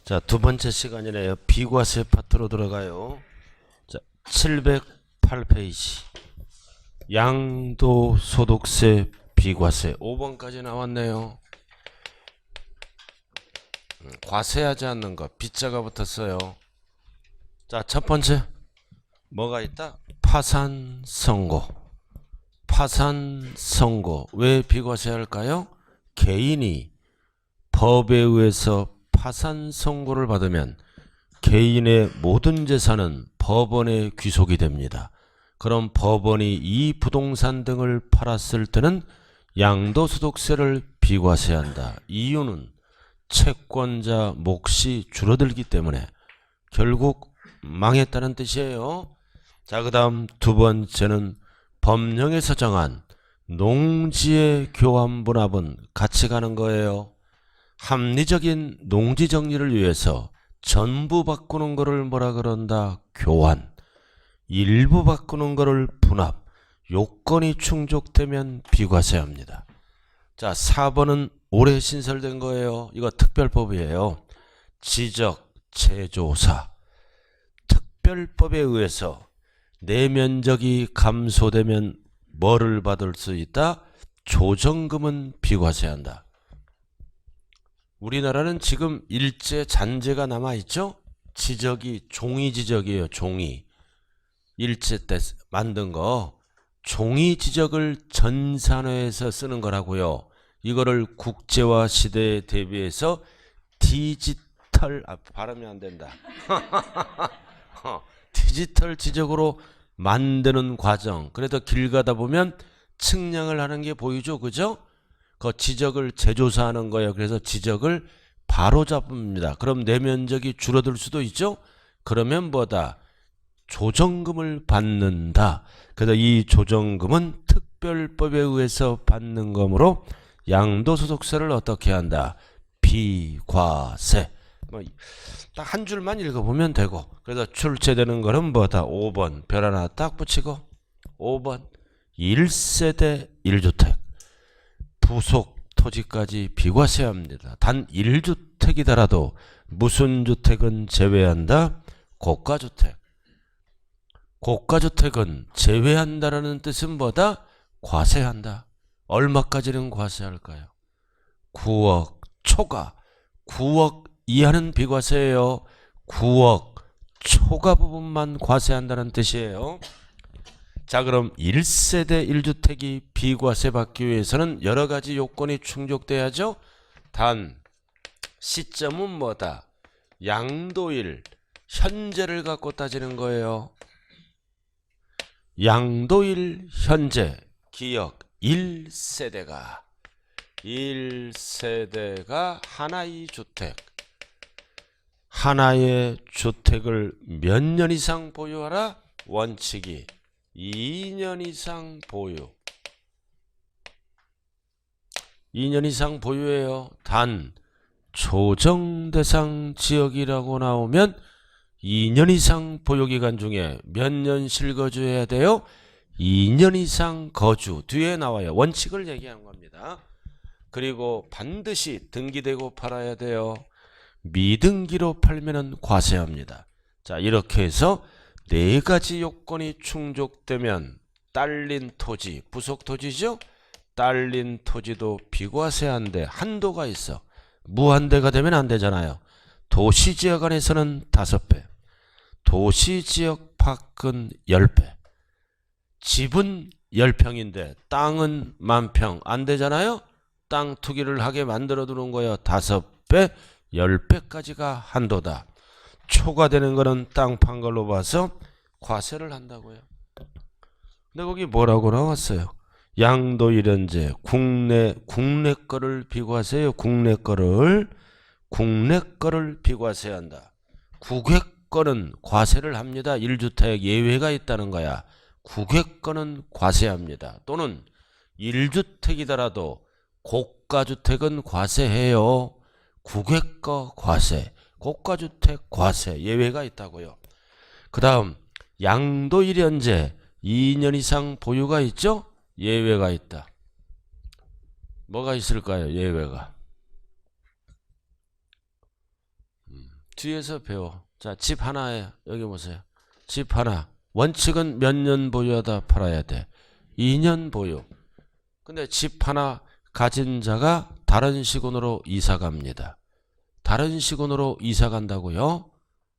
자, 두 번째 시간이네요. 비과세 파트로 들어가요. 자, 708페이지. 양도소득세 비과세 5번까지 나왔네요. 과세하지 않는 거 빗자가 붙었어요. 자, 첫 번째 뭐가 있다? 파산 선고. 파산 선고 왜 비과세할까요? 개인이 법에 의해서 파산 선고를 받으면 개인의 모든 재산은 법원에 귀속이 됩니다. 그럼 법원이 이 부동산 등을 팔았을 때는 양도소득세를 비과세한다. 이유는 채권자 몫이 줄어들기 때문에 결국 망했다는 뜻이에요. 자, 그 다음 두 번째는 법령에서 정한 농지의 교환분합은 같이 가는 거예요. 합리적인 농지 정리를 위해서 전부 바꾸는 거를 뭐라 그런다? 교환. 일부 바꾸는 거를 분합. 요건이 충족되면 비과세합니다. 자, 4번은 올해 신설된 거예요. 이거 특별법이에요. 지적, 제조사. 특별법에 의해서 내면적이 감소되면 뭐를 받을 수 있다? 조정금은 비과세한다. 우리나라는 지금 일제 잔재가 남아있죠? 지적이 종이 지적이에요. 종이. 일제 때 만든 거. 종이 지적을 전산화해서 쓰는 거라고요. 이거를 국제화 시대에 대비해서 디지털, 발음이 안 된다. 디지털 지적으로 만드는 과정. 그래도 길 가다 보면 측량을 하는 게 보이죠. 그죠? 그 지적을 재조사하는 거예요. 그래서 지적을 바로 잡습니다. 그럼 내면적이 줄어들 수도 있죠. 그러면 뭐다? 조정금을 받는다. 그래서 이 조정금은 특별법에 의해서 받는 거므로 양도소득세를 어떻게 한다? 비과세. 딱 한 줄만 읽어보면 되고. 그래서 출제되는 거는 뭐다? 5번 별 하나 딱 붙이고 5번 1세대 1주택 부속 토지까지 비과세합니다. 단 1주택이더라도 무슨 주택은 제외한다? 고가주택. 고가주택은 제외한다라는 뜻은 뭐다? 과세한다. 얼마까지는 과세할까요? 9억 초과. 9억 이하는 비과세예요. 9억 초과 부분만 과세한다는 뜻이에요. 자, 그럼 1세대 1주택이 비과세 받기 위해서는 여러 가지 요건이 충족돼야죠. 단 시점은 뭐다? 양도일, 현재를 갖고 따지는 거예요. 양도일 현재 기억 1세대가 하나의 주택. 하나의 주택을 몇 년 이상 보유하라? 원칙이 2년 이상 보유. 2년 이상 보유해요. 단 조정대상 지역이라고 나오면 2년 이상 보유기간 중에 몇 년 실거주해야 돼요? 2년 이상 거주. 뒤에 나와요. 원칙을 얘기하는 겁니다. 그리고 반드시 등기되고 팔아야 돼요. 미등기로 팔면은 과세합니다. 자, 이렇게 해서 네 가지 요건이 충족되면 딸린 토지, 부속 토지죠? 딸린 토지도 비과세한데 한도가 있어. 무한대가 되면 안 되잖아요. 도시지역 안에서는 5배, 도시지역 밖은 10배. 집은 10평인데 땅은 10,000평 안 되잖아요. 땅 투기를 하게 만들어 두는 거예요. 5배, 10배까지가 한도다. 초과되는 거는 땅 판 걸로 봐서 과세를 한다고요. 근데 거기 뭐라고 나왔어요? 양도일현재 국내 거를 비과세요. 국내 거를 비과세한다. 국외 거는 과세를 합니다. 1주택 예외가 있다는 거야. 국외 거는 과세합니다. 또는 1주택이더라도 고가주택은 과세해요. 국외 거 과세, 고가주택 과세 예외가 있다고요. 그 다음 양도일현재 2년 이상 보유가 있죠? 예외가 있다. 뭐가 있을까요? 예외가. 뒤에서 배워. 자, 집 하나에 여기 보세요. 집 하나. 원칙은 몇 년 보유하다 팔아야 돼. 2년 보유. 근데 집 하나 가진 자가 다른 시군으로 이사 갑니다. 다른 시군으로 이사 간다고요?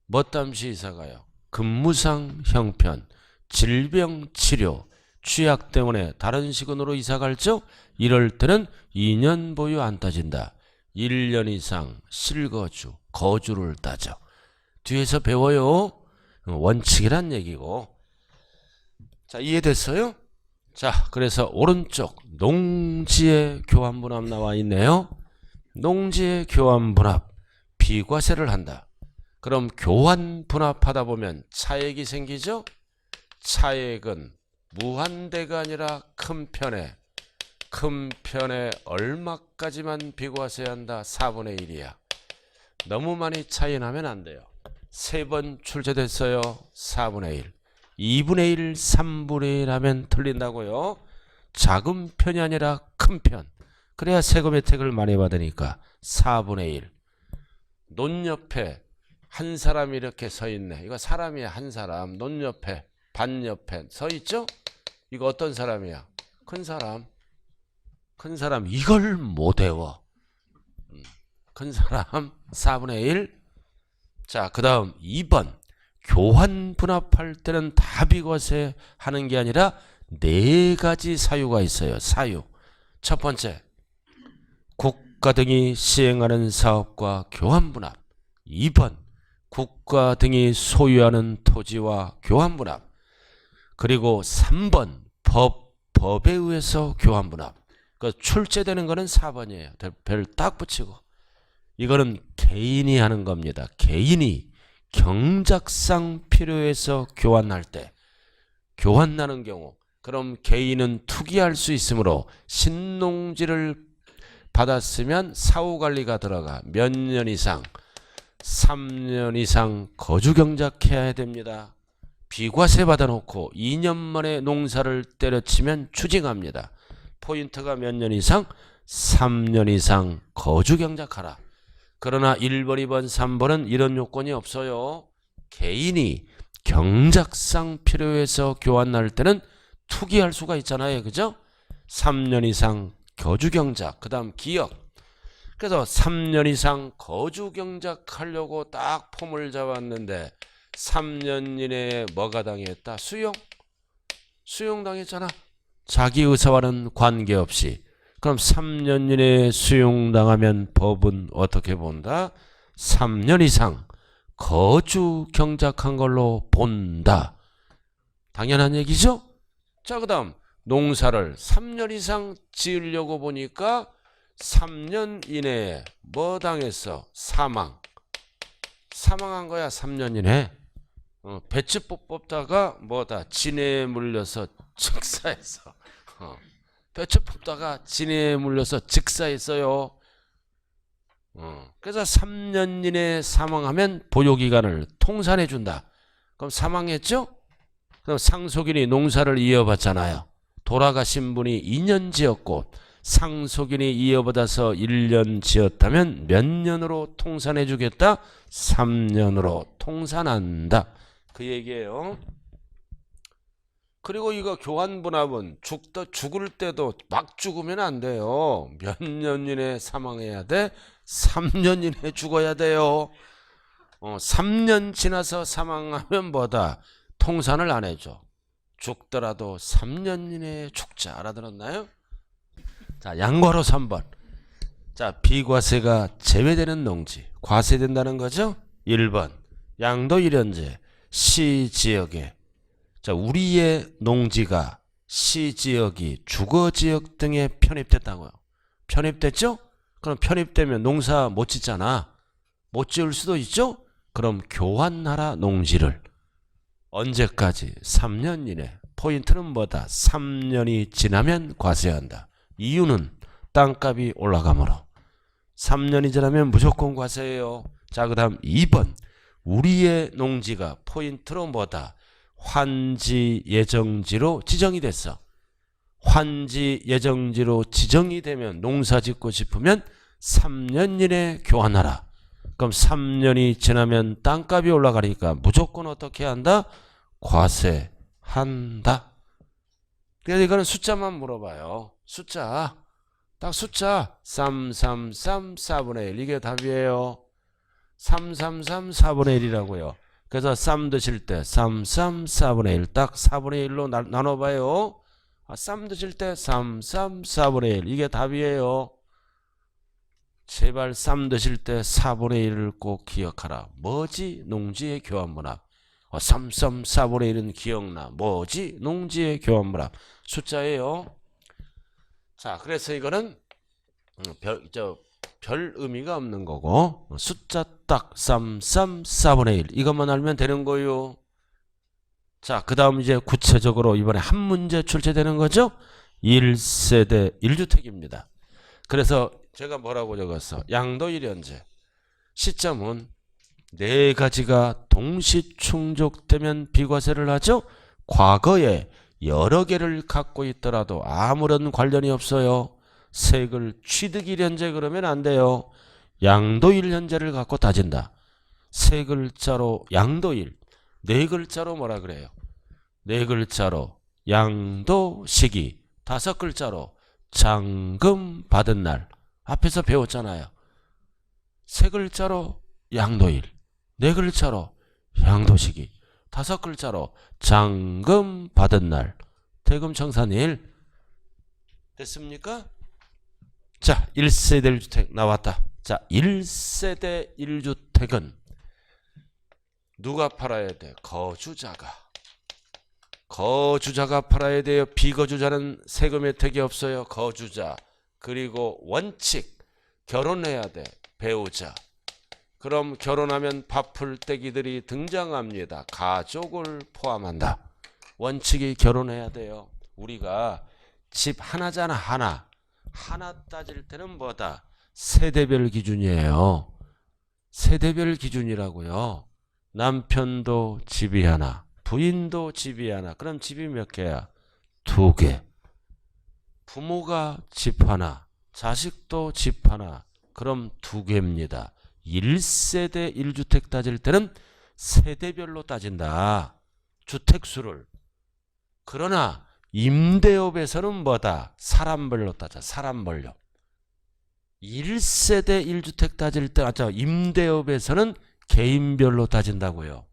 뭐 땀시 이사 가요? 근무상 형편, 질병 치료, 취약 때문에 다른 시군으로 이사 갈죠? 이럴 때는 2년 보유 안 따진다. 1년 이상 실거주, 거주를 따져. 뒤에서 배워요. 원칙이란 얘기고. 자, 이해됐어요? 자, 그래서 오른쪽 농지의 교환분합 나와 있네요. 농지의 교환분합, 비과세를 한다. 그럼 교환분합하다 보면 차액이 생기죠? 차액은 무한대가 아니라 큰 편에 얼마까지만 비과세한다? 4분의 1이야. 너무 많이 차이 나면 안 돼요. 3번 출제됐어요. 4분의 1. 2분의 1, 3분의 1 하면 틀린다고요. 작은 편이 아니라 큰 편. 그래야 세금 혜택을 많이 받으니까 4분의 1. 논 옆에 한 사람이 이렇게 서 있네. 이거 사람이야. 한 사람. 논 옆에 반 옆에 서 있죠? 이거 어떤 사람이야? 큰 사람. 큰 사람 이걸 못 외워. 큰 사람 4분의 1. 자, 그 다음 2번. 교환 분합할 때는 다 비과세 하는 게 아니라 4가지 사유가 있어요. 사유. 첫 번째, 국가 등이 시행하는 사업과 교환 분합. 2번, 국가 등이 소유하는 토지와 교환 분합. 그리고 3번, 법에 의해서 교환 분합. 그 출제되는 거는 4번이에요. 별 딱 붙이고. 이거는 개인이 하는 겁니다. 개인이 경작상 필요해서 교환할 때, 교환하는 경우, 그럼 개인은 투기할 수 있으므로 신농지를 받았으면 사후관리가 들어가. 몇 년 이상? 3년 이상 거주경작해야 됩니다. 비과세 받아놓고 2년 만에 농사를 때려치면 추징합니다. 포인트가 몇 년 이상? 3년 이상 거주경작하라. 그러나 1번, 2번, 3번은 이런 요건이 없어요. 개인이 경작상 필요해서 교환할 때는 투기할 수가 있잖아요. 그죠? 3년 이상 거주경작, 그 다음 기역. 그래서 3년 이상 거주경작하려고 딱 폼을 잡았는데 3년 이내에 뭐가 당했다? 수용당했잖아. 자기 의사와는 관계없이. 그럼 3년 이내에 수용당하면 법은 어떻게 본다? 3년 이상 거주 경작한 걸로 본다. 당연한 얘기죠? 자, 그 다음 농사를 3년 이상 지으려고 보니까 3년 이내에 뭐 당했어? 사망한 거야. 3년 이내에. 배추 뽑다가 뭐다? 진해에 물려서 즉사했어. 배추 뽑다가 진해에 물려서 즉사했어요. 그래서 3년 이내에 사망하면 보유기간을 통산해 준다. 그럼 사망했죠? 그럼 상속인이 농사를 이어받잖아요. 돌아가신 분이 2년 지었고 상속인이 이어받아서 1년 지었다면 몇 년으로 통산해 주겠다? 3년으로 통산한다. 그 얘기예요. 그리고 이거 교환분합은 죽을 때도 막 죽으면 안 돼요. 몇 년 이내에 사망해야 돼? 3년 이내에 죽어야 돼요. 3년 지나서 사망하면 뭐다? 통산을 안 해줘. 죽더라도 3년 이내에 죽자. 알아들었나요? 자, 양괄호 3번. 자, 비과세가 제외되는 농지. 과세된다는 거죠? 1번. 양도 1현재 시지역에. 자, 우리의 농지가 시지역이 주거지역 등에 편입됐다고요. 편입됐죠? 그럼 편입되면 농사 못 짓잖아. 못 지을 수도 있죠? 그럼 교환하라 농지를. 언제까지? 3년 이내. 포인트는 뭐다? 3년이 지나면 과세한다. 이유는 땅값이 올라가므로. 3년이 지나면 무조건 과세예요. 자, 그 다음 2번. 우리의 농지가 포인트로 뭐다? 환지 예정지로 지정이 됐어. 환지 예정지로 지정이 되면 농사 짓고 싶으면 3년 이내에 교환하라. 그럼 3년이 지나면 땅값이 올라가니까 무조건 어떻게 한다? 과세한다. 그래서 이거는 숫자만 물어봐요. 숫자. 딱 숫자 333 4분의 1 이게 답이에요. 333 4분의 1이라고요. 그래서 쌈 드실 때 333 4분의 1 딱 4분의 1로 나눠봐요. 쌈 드실 때 333 4분의 1 이게 답이에요. 제발 쌈 드실 때 4분의 1을 꼭 기억하라. 뭐지? 농지의 교환문합. 333 4분의 1은 기억나. 뭐지? 농지의 교환문합. 숫자예요. 자, 그래서 이거는 별 의미가 없는 거고 숫자 딱 333 4분의 1 이것만 알면 되는 거요. 자, 그 다음 이제 구체적으로 이번에 한 문제 출제되는 거죠. 1세대 1주택입니다. 그래서 제가 뭐라고 적었어? 양도 1현재 시점은 네 가지가 동시 충족되면 비과세를 하죠. 과거에 여러 개를 갖고 있더라도 아무런 관련이 없어요. 세액을 취득 1현재 그러면 안 돼요. 양도 1현재를 갖고 따진다. 세 글자로 양도 1, 네 글자로 뭐라 그래요? 네 글자로 양도 시기, 다섯 글자로 잔금 받은 날. 앞에서 배웠잖아요. 세 글자로 양도 1, 네 글자로 양도 시기, 다섯 글자로 잔금 받은 날. 대금청산일. 됐습니까? 자, 1세대 1주택 나왔다. 자, 1세대 1주택은 누가 팔아야 돼? 거주자가. 거주자가 팔아야 돼요. 비거주자는 세금 혜택이 없어요. 거주자. 그리고 원칙. 결혼해야 돼. 배우자. 그럼 결혼하면 바쁠 때기들이 등장합니다. 가족을 포함한다. 원칙이 결혼해야 돼요. 우리가 집 하나잖아. 하나 따질 때는 뭐다? 세대별 기준이에요. 세대별 기준이라고요. 남편도 집이 하나, 부인도 집이 하나. 그럼 집이 몇 개야? 두 개. 부모가 집 하나, 자식도 집 하나. 그럼 두 개입니다. 1세대 1주택 따질 때는 세대별로 따진다. 주택수를. 그러나 임대업에서는 뭐다? 사람별로 따져. 사람별로. 1세대 1주택 따질 때 임대업에서는 개인별로 따진다고요.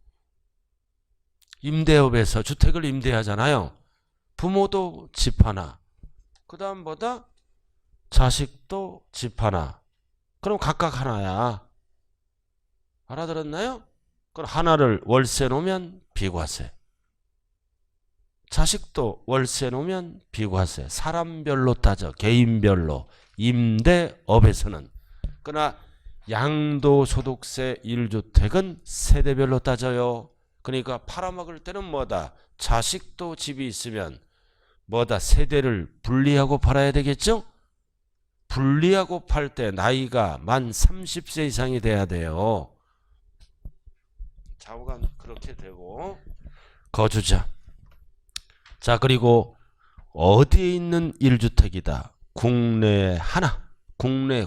임대업에서 주택을 임대하잖아요. 부모도 집 하나. 그 다음 뭐다? 자식도 집 하나. 그럼 각각 하나야. 알아들었나요? 그럼 하나를 월세 놓으면 비과세. 자식도 월세 놓으면 비과세. 사람별로 따져. 개인별로. 임대업에서는. 그러나 양도소득세 1주택은 세대별로 따져요. 그러니까 팔아먹을 때는 뭐다? 자식도 집이 있으면 뭐다? 세대를 분리하고 팔아야 되겠죠? 분리하고 팔 때 나이가 만 30세 이상이 돼야 돼요. 좌우가 그렇게 되고. 거주자. 자, 그리고 어디에 있는 1주택이다? 국내에 하나. 국내.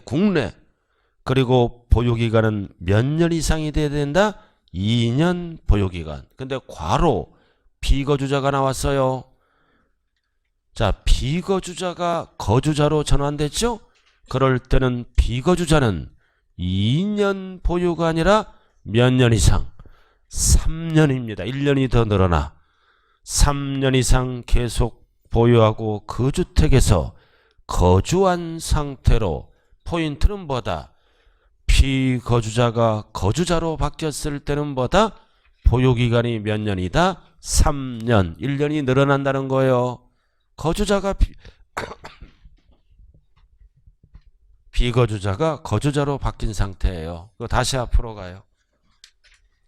그리고 보유기간은 몇 년 이상이 돼야 된다? 2년 보유기간. 근데 괄호 비거주자가 나왔어요. 자, 비거주자가 거주자로 전환됐죠? 그럴 때는 비거주자는 2년 보유가 아니라 몇 년 이상? 3년입니다. 1년이 더 늘어나. 3년 이상 계속 보유하고 그 주택에서 거주한 상태로. 포인트는 뭐다? 피거주자가 거주자로 바뀌었을 때는 뭐다? 보유기간이 몇 년이다? 3년. 1년이 늘어난다는 거예요. 거주자가 비거주자가 거주자로 바뀐 상태예요. 이거 다시 앞으로 가요.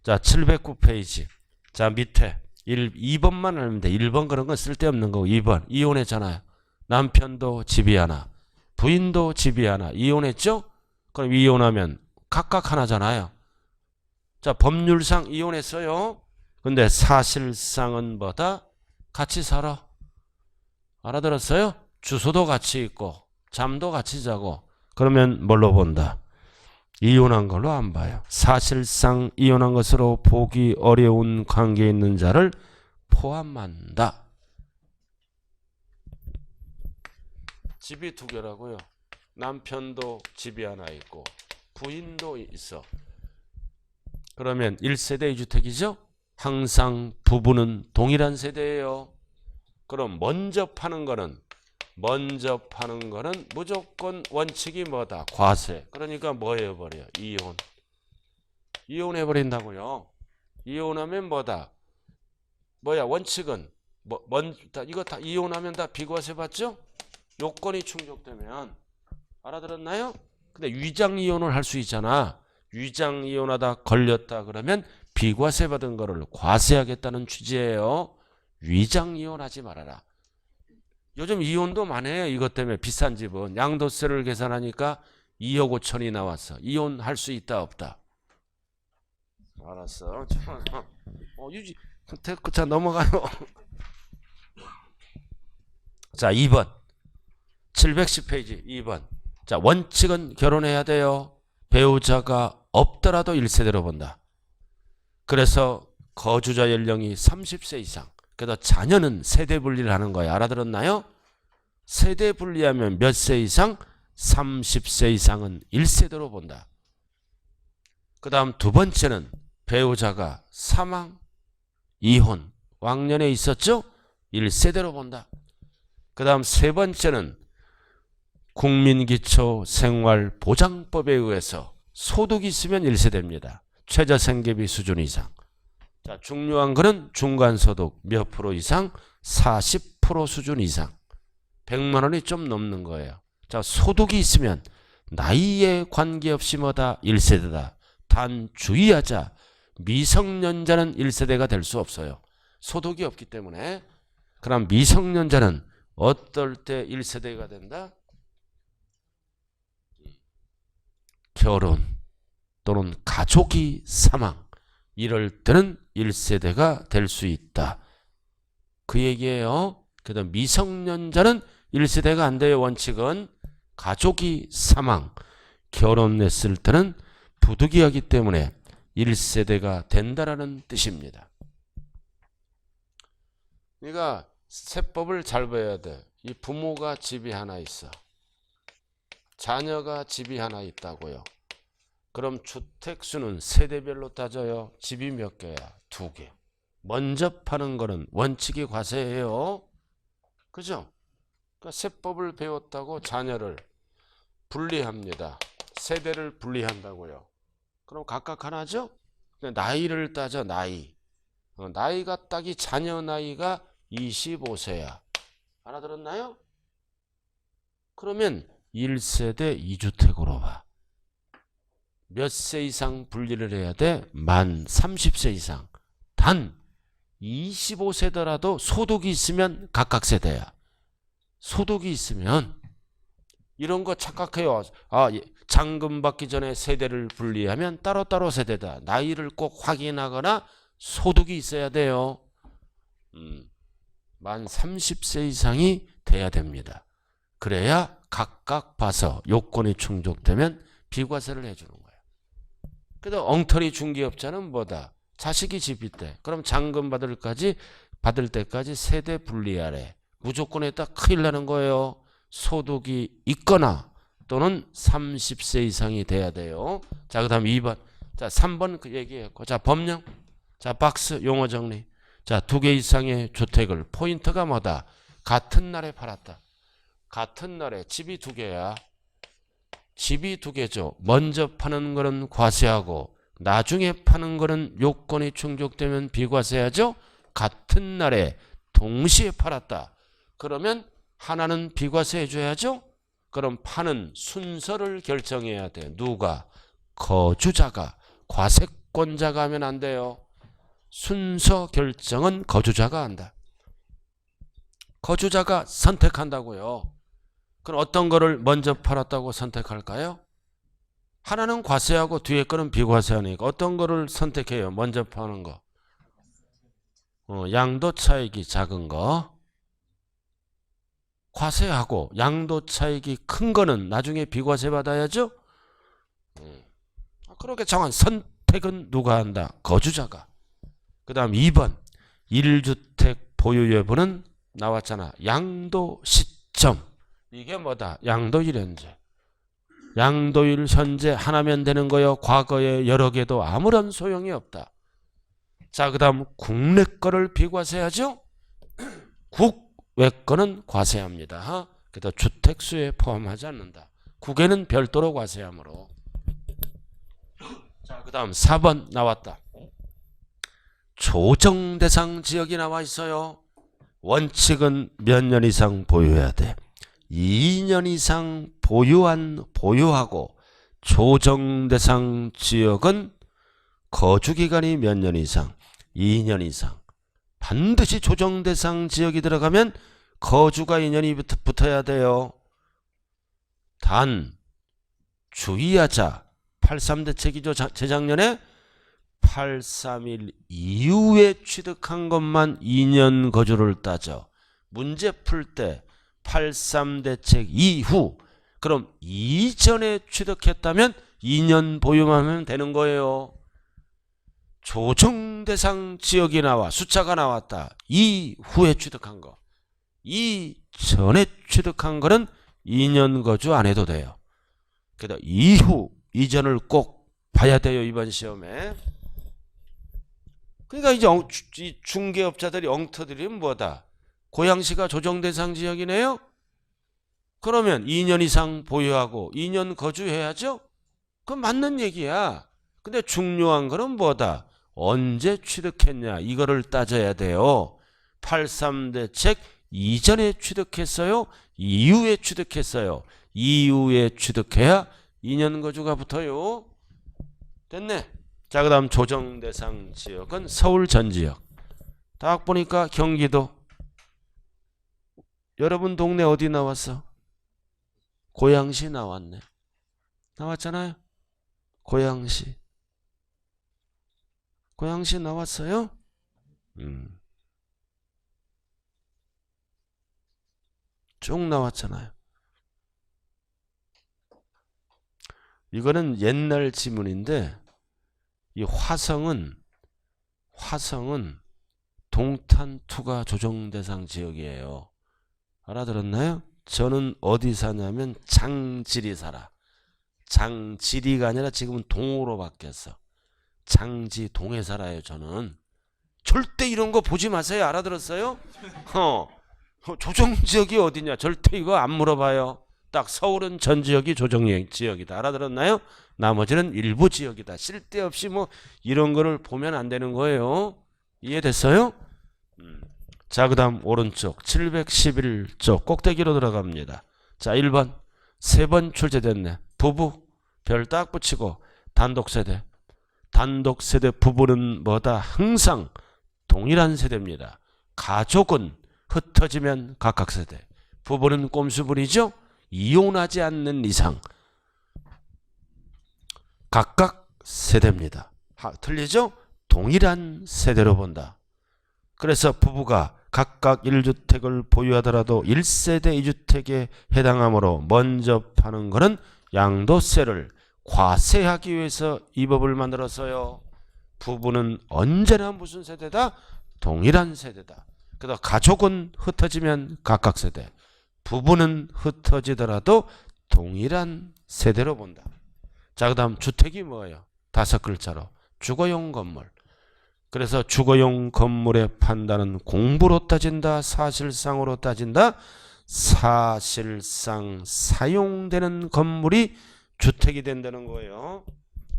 자, 709페이지. 자, 밑에 2번만 알면 돼. 1번 그런 건 쓸데없는 거고. 2번 이혼했잖아요. 남편도 집이 하나, 부인도 집이 하나. 이혼했죠? 그럼 이혼하면 각각 하나잖아요. 자, 법률상 이혼했어요. 근데 사실상은 뭐다? 같이 살아. 알아들었어요? 주소도 같이 있고 잠도 같이 자고. 그러면 뭘로 본다? 이혼한 걸로 안 봐요. 사실상 이혼한 것으로 보기 어려운 관계에 있는 자를 포함한다. 집이 두 개라고요. 남편도 집이 하나 있고 부인도 있어. 그러면 1세대 2주택이죠? 항상 부부는 동일한 세대예요. 그럼 먼저 파는 거는 무조건 원칙이 뭐다? 과세. 그러니까 뭐 해버려? 이혼. 이혼해버린다고요. 이혼하면 뭐다? 뭐야? 원칙은 이거 다 이혼하면 다 비과세 받죠? 요건이 충족되면. 알아들었나요? 근데 위장 이혼을 할 수 있잖아. 위장 이혼하다 걸렸다 그러면 비과세 받은 거를 과세하겠다는 취지예요. 위장 이혼하지 말아라. 요즘 이혼도 많이 해요. 이것 때문에 비싼 집은 양도세를 계산하니까 2억 5천이 나왔어. 이혼할 수 있다 없다? 알았어. 유지. 자 넘어가요. 자 2번 710페이지 2번. 자 원칙은 결혼해야 돼요. 배우자가 없더라도 1세대로 본다. 그래서 거주자 연령이 30세 이상. 그래서 자녀는 세대 분리를 하는 거예요. 알아들었나요? 세대 분리하면 몇 세 이상? 30세 이상은 1세대로 본다. 그 다음 두 번째는 배우자가 사망, 이혼, 왕년에 있었죠? 1세대로 본다. 그 다음 세 번째는 국민기초생활보장법에 의해서 소득이 있으면 1세대입니다. 최저생계비 수준 이상. 자, 중요한 거는 중간소득 몇 프로 이상? 40% 수준 이상. 100만 원이 좀 넘는 거예요. 자, 소득이 있으면 나이에 관계없이 뭐다? 1세대다. 단 주의하자. 미성년자는 1세대가 될 수 없어요. 소득이 없기 때문에. 그럼 미성년자는 어떨 때 1세대가 된다? 결혼 또는 가족이 사망. 이럴 때는 1세대가 될 수 있다. 그 얘기예요. 그래서 미성년자는 1세대가 안 돼요. 원칙은 가족이 사망, 결혼했을 때는 부득이하기 때문에 1세대가 된다라는 뜻입니다. 그러니까 세법을 잘 봐야 돼. 이 부모가 집이 하나 있어. 자녀가 집이 하나 있다고요. 그럼 주택수는 세대별로 따져요. 집이 몇 개야? 2개. 먼저 파는 거는 원칙이 과세예요. 그죠? 그러니까 세법을 배웠다고 자녀를 분리합니다. 세대를 분리한다고요. 그럼 각각 하나죠? 나이를 따져. 나이가 딱이 자녀 나이가 25세야. 알아들었나요? 그러면 1세대 2주택으로 봐. 몇 세 이상 분리를 해야 돼? 만 30세 이상. 단 25세더라도 소득이 있으면 각각 세대야. 소득이 있으면 이런 거 착각해요. 잔금 받기 전에 세대를 분리하면 따로따로 세대다. 나이를 꼭 확인하거나 소득이 있어야 돼요. 만 30세 이상이 돼야 됩니다. 그래야 각각 봐서 요건이 충족되면 비과세를 해주는 거예요. 그래도 엉터리 중개업자는 뭐다? 자식이 집 있대. 그럼 잔금 받을 때까지 세대 분리하래. 무조건 했다 큰일 나는 거예요. 소득이 있거나 또는 30세 이상이 돼야 돼요. 자, 그 다음 2번. 자, 3번 그 얘기했고. 자, 법령. 자, 박스 용어 정리. 자, 2개 이상의 주택을 포인트가 뭐다? 같은 날에 팔았다. 같은 날에 집이 2개야. 집이 2개죠. 먼저 파는 거는 과세하고 나중에 파는 거는 요건이 충족되면 비과세하죠. 같은 날에 동시에 팔았다. 그러면 하나는 비과세 해줘야죠. 그럼 파는 순서를 결정해야 돼. 누가? 거주자가. 과세권자가 하면 안 돼요. 순서 결정은 거주자가 한다. 거주자가 선택한다고요. 그럼 어떤 거를 먼저 팔았다고 선택할까요? 하나는 과세하고 뒤에 거는 비과세하니까 어떤 거를 선택해요? 먼저 파는 거. 양도 차익이 작은 거. 과세하고 양도 차익이 큰 거는 나중에 비과세 받아야죠. 그렇게 정한 선택은 누가 한다? 거주자가. 그 다음 2번 1주택 보유 여부는 나왔잖아. 양도 시점. 이게 뭐다? 양도일 현재. 양도일 현재 하나면 되는 거요. 과거에 여러 개도 아무런 소용이 없다. 자, 그 다음 국내 거를 비과세하죠. 국외 거는 과세합니다. 그래도 주택수에 포함하지 않는다. 국외는 별도로 과세하므로. 자, 그 다음 4번 나왔다. 조정 대상 지역이 나와 있어요. 원칙은 몇 년 이상 보유해야 돼. 2년 이상 보유하고 조정 대상 지역은 거주기간이 몇 년 이상? 2년 이상. 반드시 조정 대상 지역이 들어가면 거주가 2년이 붙어야 돼요. 단 주의하자. 83 대책이죠. 재작년에 831 이후에 취득한 것만 2년 거주를 따져. 문제 풀 때 83 대책 이후, 그럼 이전에 취득했다면 2년 보유만 하면 되는 거예요. 조정 대상 지역이 나와 숫자가 나왔다. 이후에 취득한 거. 이전에 취득한 거는 2년 거주 안 해도 돼요. 그래서 이전을 꼭 봐야 돼요. 이번 시험에. 그러니까 이제 이 중개업자들이 엉터들이 뭐다? 고양시가 조정 대상 지역이네요. 그러면 2년 이상 보유하고 2년 거주해야죠. 그건 맞는 얘기야. 근데 중요한 거는 뭐다? 언제 취득했냐 이거를 따져야 돼요. 83 대책 이전에 취득했어요? 이후에 취득했어요? 이후에 취득해야 2년 거주가 붙어요. 됐네. 자, 그 다음 조정 대상 지역은 서울 전 지역. 딱 보니까 경기도. 여러분 동네 어디 나왔어? 고양시 나왔네. 나왔잖아요. 고양시. 고양시 나왔어요? 쭉 나왔잖아요. 이거는 옛날 지문인데 이 화성은 동탄2가 조정대상 지역이에요. 알아들었나요? 저는 어디 사냐면 장지리 살아. 장지리가 아니라 지금은 동으로 바뀌었어. 장지동에 살아요. 저는. 절대 이런 거 보지 마세요. 알아들었어요? 조정지역이 어디냐? 절대 이거 안 물어봐요. 딱 서울은 전 지역이 조정지역이다. 알아들었나요? 나머지는 일부 지역이다. 쓸데없이 뭐 이런 거를 보면 안 되는 거예요. 이해됐어요? 자, 그 다음 오른쪽 711쪽 꼭대기로 들어갑니다. 자, 1번 3번 출제됐네. 부부 별 딱 붙이고 단독세대. 단독세대 부부는 뭐다? 항상 동일한 세대입니다. 가족은 흩어지면 각각 세대. 부부는 꼼수부리죠. 이혼하지 않는 이상 각각 세대입니다. 틀리죠? 동일한 세대로 본다. 그래서 부부가 각각 1주택을 보유하더라도 1세대 2주택에 해당하므로 먼저 파는 것은 양도세를 과세하기 위해서 이 법을 만들었어요. 부부는 언제나 무슨 세대다? 동일한 세대다. 그래서 가족은 흩어지면 각각 세대. 부부는 흩어지더라도 동일한 세대로 본다. 자, 그 다음 주택이 뭐예요? 5글자로 주거용 건물. 그래서 주거용 건물의 판단은 공부로 따진다, 사실상으로 따진다. 사실상 사용되는 건물이 주택이 된다는 거예요.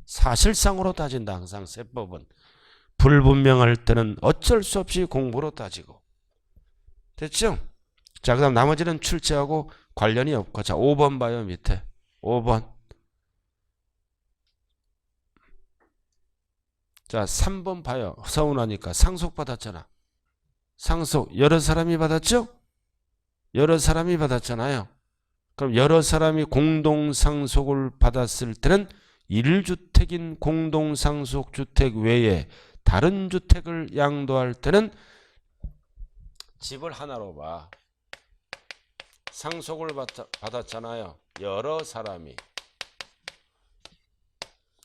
사실상으로 따진다. 항상 세법은. 불분명할 때는 어쩔 수 없이 공부로 따지고. 됐죠? 자, 그 다음 나머지는 출제하고 관련이 없고. 자, 5번 봐요. 밑에 5번. 자, 3번 봐요. 서운하니까 상속 받았잖아. 상속 여러 사람이 받았죠? 여러 사람이 받았잖아요. 그럼 여러 사람이 공동상속을 받았을 때는 1주택인 공동상속주택 외에 다른 주택을 양도할 때는 집을 하나로 봐. 상속을 받았잖아요. 여러 사람이.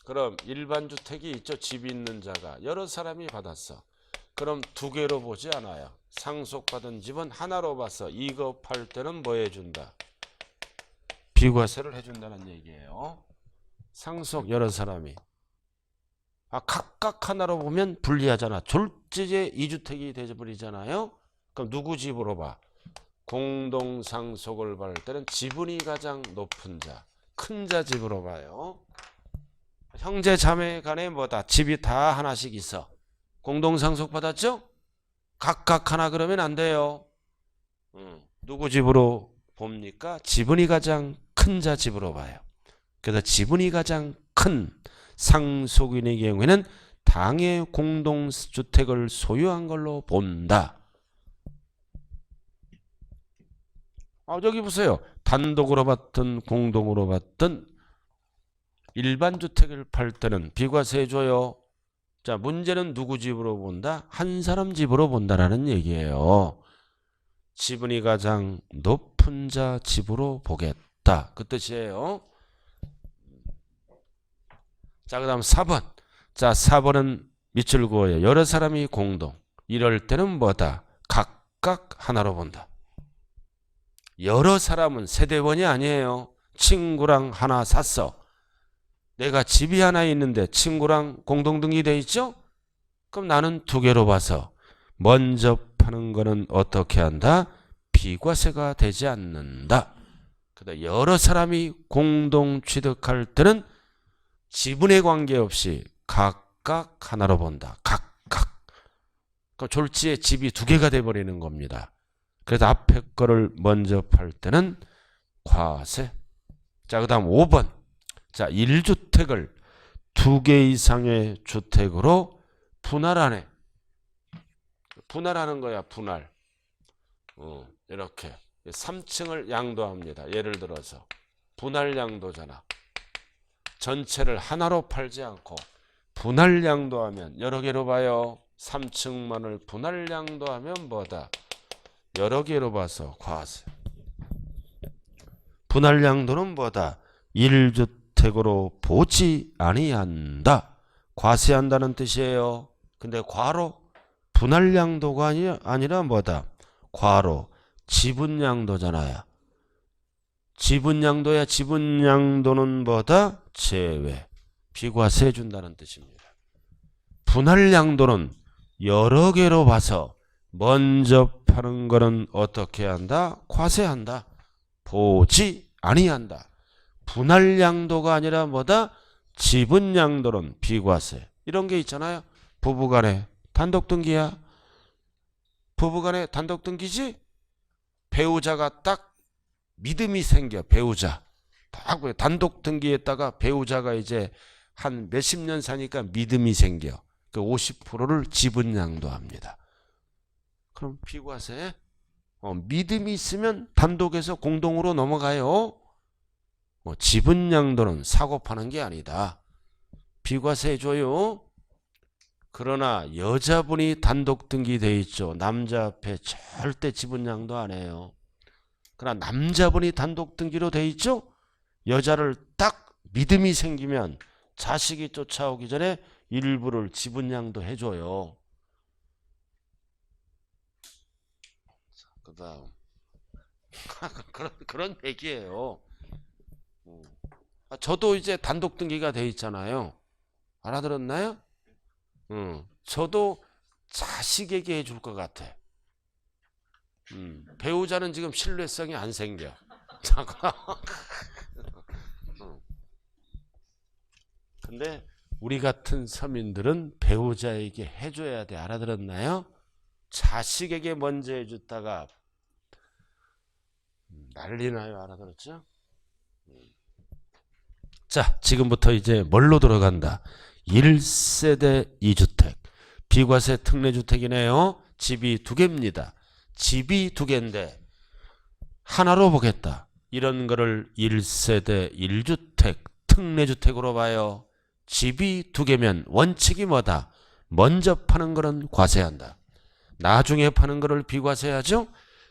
그럼 일반 주택이 있죠. 집이 있는 자가 여러 사람이 받았어. 그럼 두 개로 보지 않아요. 상속받은 집은 하나로 봐서 이거 팔 때는 뭐 해준다? 비과세를 해준다는 얘기예요. 상속 여러 사람이. 각각 하나로 보면 불리하잖아. 졸지에 2주택이 되어버리잖아요. 그럼 누구 집으로 봐? 공동상속을 받을 때는 지분이 가장 높은 자, 큰 자 집으로 봐요. 형제 자매 간에 뭐다? 집이 다 하나씩 있어. 공동상속 받았죠? 각각 하나 그러면 안 돼요. 누구 집으로 봅니까? 지분이 가장 큰 자 집으로 봐요. 그래서 지분이 가장 큰 상속인의 경우에는 당의 공동주택을 소유한 걸로 본다. 저기 보세요. 단독으로 받든 공동으로 받든 일반 주택을 팔 때는 비과세 해줘요. 자, 문제는 누구 집으로 본다? 한 사람 집으로 본다라는 얘기예요. 지분이 가장 높은 자 집으로 보겠다. 그 뜻이에요. 자, 그 다음 4번. 자, 4번은 밑줄 그어요. 여러 사람이 공동. 이럴 때는 뭐다? 각각 하나로 본다. 여러 사람은 세대원이 아니에요. 친구랑 하나 샀어. 내가 집이 하나 있는데 친구랑 공동등기돼 있죠? 그럼 나는 두 개로 봐서 먼저 파는 거는 어떻게 한다? 비과세가 되지 않는다. 그다음 여러 사람이 공동 취득할 때는 지분에 관계없이 각각 하나로 본다. 각각. 그럼 졸지에 집이 두 개가 돼버리는 겁니다. 그래서 앞에 거를 먼저 팔 때는 과세. 자, 그 다음 5번. 자, 1주택을 2개 이상의 주택으로 분할하네. 분할하는 거야, 분할. 이렇게 3층을 양도합니다. 예를 들어서 분할 양도잖아. 전체를 하나로 팔지 않고 분할 양도하면 여러 개로 봐요. 3층만을 분할 양도하면 뭐다? 여러 개로 봐서 과세. 분할 양도는 뭐다? 1주택으로 보지 아니한다. 과세한다는 뜻이에요. 근데 과로 분할 양도가 아니라 뭐다? 과로 지분 양도잖아요. 지분 양도야. 지분 양도는 뭐다? 제외. 비과세 해준다는 뜻입니다. 분할 양도는 여러 개로 봐서 먼저 파는 거는 어떻게 한다? 과세한다. 보지 아니한다. 분할 양도가 아니라 뭐다? 지분 양도는 비과세. 이런 게 있잖아요. 부부간에 단독등기야. 부부간에 단독등기지? 배우자가 딱 믿음이 생겨. 배우자. 딱 단독등기했다가 배우자가 이제 한 몇십 년 사니까 믿음이 생겨. 그 50%를 지분 양도합니다. 그럼 비과세. 믿음이 있으면 단독에서 공동으로 넘어가요. 지분 양도는 사고 파는 게 아니다. 비과세 해줘요. 그러나 여자분이 단독 등기돼 있죠. 남자 앞에 절대 지분 양도 안 해요. 그러나 남자분이 단독 등기로 돼 있죠. 여자를 딱 믿음이 생기면 자식이 쫓아오기 전에 일부를 지분 양도 해줘요. 그다음 그런 얘기예요. 저도 이제 단독 등기가 돼 있잖아요. 알아들었나요? 저도 자식에게 해줄 것 같아. 배우자는 지금 신뢰성이 안 생겨. 근데 우리 같은 서민들은 배우자에게 해줘야 돼. 알아들었나요? 자식에게 먼저 해줬다가 난리 나요. 알아들었죠? 자, 지금부터 이제 뭘로 들어간다? 1세대 2주택. 비과세 특례주택이네요. 집이 2개입니다. 집이 2개인데 하나로 보겠다. 이런 거를 1세대 1주택 특례주택으로 봐요. 집이 2개면 원칙이 뭐다? 먼저 파는 거는 과세한다. 나중에 파는 거를 비과세하죠?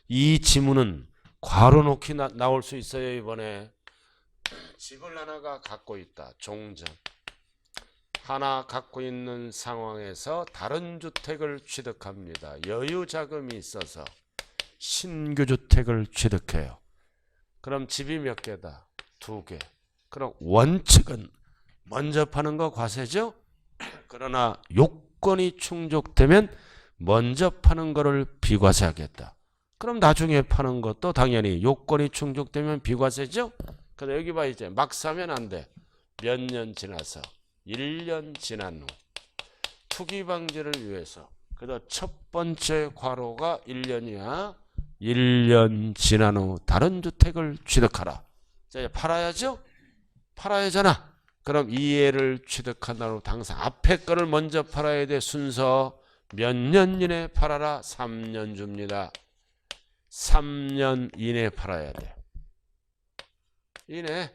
이 지문은 괄호 놓기 나올 수 있어요. 이번에 집을 하나가 갖고 있다. 종전. 하나 갖고 있는 상황에서 다른 주택을 취득합니다. 여유 자금이 있어서 신규 주택을 취득해요. 그럼 집이 몇 개다? 2개. 그럼 원칙은 먼저 파는 거 과세죠? 그러나 요건이 충족되면 먼저 파는 거를 비과세하겠다. 그럼 나중에 파는 것도 당연히 요건이 충족되면 비과세죠? 근데 여기 봐, 이제 막 사면 안 돼. 몇 년 지나서 1년 지난 후 투기 방지를 위해서. 그래서 첫 번째 과로가 1년이야. 1년 지난 후 다른 주택을 취득하라. 자, 이제 팔아야죠? 팔아야 하잖아. 그럼 이 애를 취득한다고 당사 앞에 거를 먼저 팔아야 돼. 순서 몇 년 이내 팔아라. 3년 줍니다. 3년 이내 팔아야 돼. 이내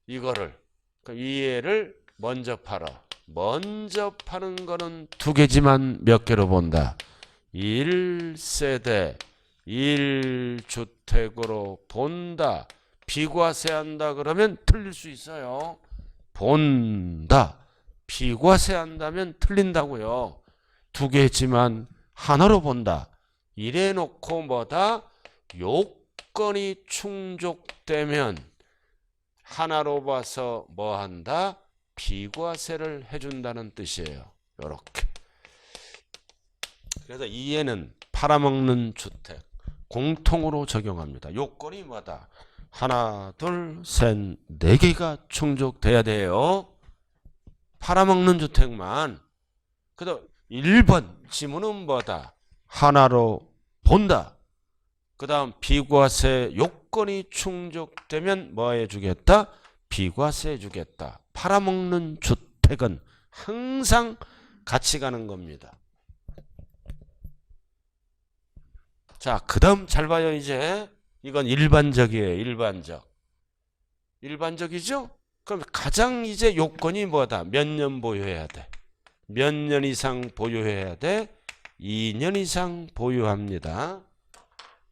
이거를. 그럼 이 애를 먼저 팔아. 먼저 파는 거는 2개지만 몇 개로 본다? 1세대 1주택으로 본다. 비과세한다 그러면 틀릴 수 있어요. 본다. 비과세한다면 틀린다고요. 2개지만 하나로 본다. 이래 놓고 뭐다? 요건이 충족되면 하나로 봐서 뭐 한다? 비과세를 해준다는 뜻이에요. 요렇게. 그래서 이해는 팔아먹는 주택 공통으로 적용합니다. 요건이 뭐다? 하나, 둘, 셋, 4개가 충족돼야 돼요. 팔아먹는 주택만. 그다음 1번 지문은 뭐다? 하나로 본다. 그 다음 비과세 요건이 충족되면 뭐 해주겠다? 비과세 해주겠다. 팔아먹는 주택은 항상 같이 가는 겁니다. 자, 그 다음 잘 봐요. 이제 이건 일반적이에요. 일반적이죠? 그럼 가장 이제 요건이 뭐다? 몇 년 보유해야 돼? 몇 년 이상 보유해야 돼? 2년 이상 보유합니다.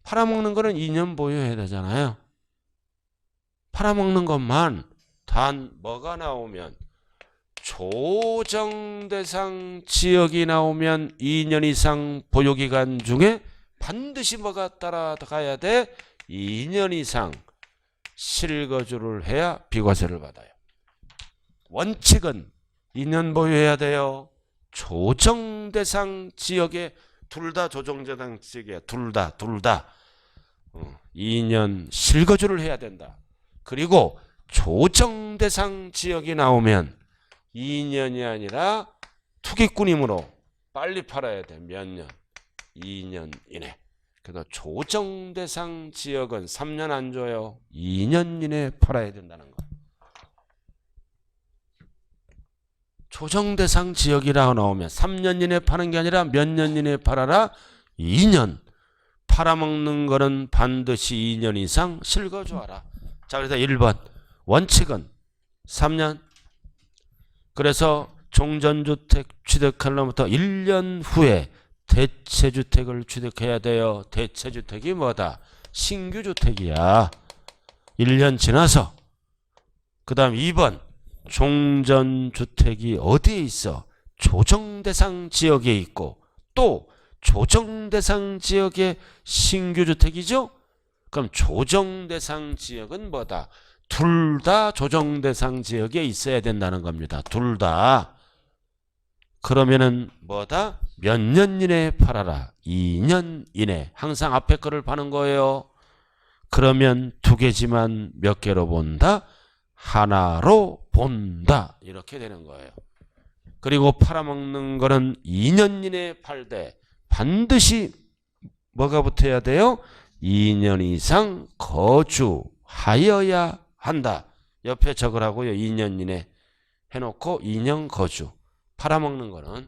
팔아먹는 거는 2년 보유해야 되잖아요. 팔아먹는 것만 단 뭐가 나오면 조정대상 지역이 나오면 2년 이상 보유기간 중에 반드시 뭐가 따라가야 돼? 2년 이상 실거주를 해야 비과세를 받아요. 원칙은 2년 보유해야 돼요. 조정대상 지역에 둘 다 조정대상 지역에 둘 다 2년 실거주를 해야 된다. 그리고 조정대상 지역이 나오면 2년이 아니라 투기꾼이므로 빨리 팔아야 돼. 몇 년? 2년 이내. 그래서 조정대상 지역은 3년 안 줘요. 2년 이내 팔아야 된다는 거. 조정대상 지역이라고 나오면 3년 이내 파는 게 아니라 몇 년 이내 팔아라? 2년. 팔아먹는 거는 반드시 2년 이상 실거주하라. 자, 그래서 1번 원칙은 3년. 그래서 종전주택 취득하려면부터 1년 후에 대체주택을 취득해야 돼요. 대체주택이 뭐다? 신규주택이야. 1년 지나서. 그 다음 2번 종전주택이 어디에 있어? 조정대상 지역에 있고 또 조정대상 지역의 신규주택이죠? 그럼 조정대상 지역은 뭐다? 둘 다 조정대상 지역에 있어야 된다는 겁니다. 둘 다. 그러면은 뭐다? 몇 년 이내에 팔아라. 2년 이내. 항상 앞에 거를 파는 거예요. 그러면 2개지만 몇 개로 본다? 하나로 본다. 이렇게 되는 거예요. 그리고 팔아먹는 거는 2년 이내에 팔되 반드시 뭐가 붙어야 돼요? 2년 이상 거주하여야 한다. 옆에 적으라고요. 2년 이내 해놓고 2년 거주. 팔아먹는 거는.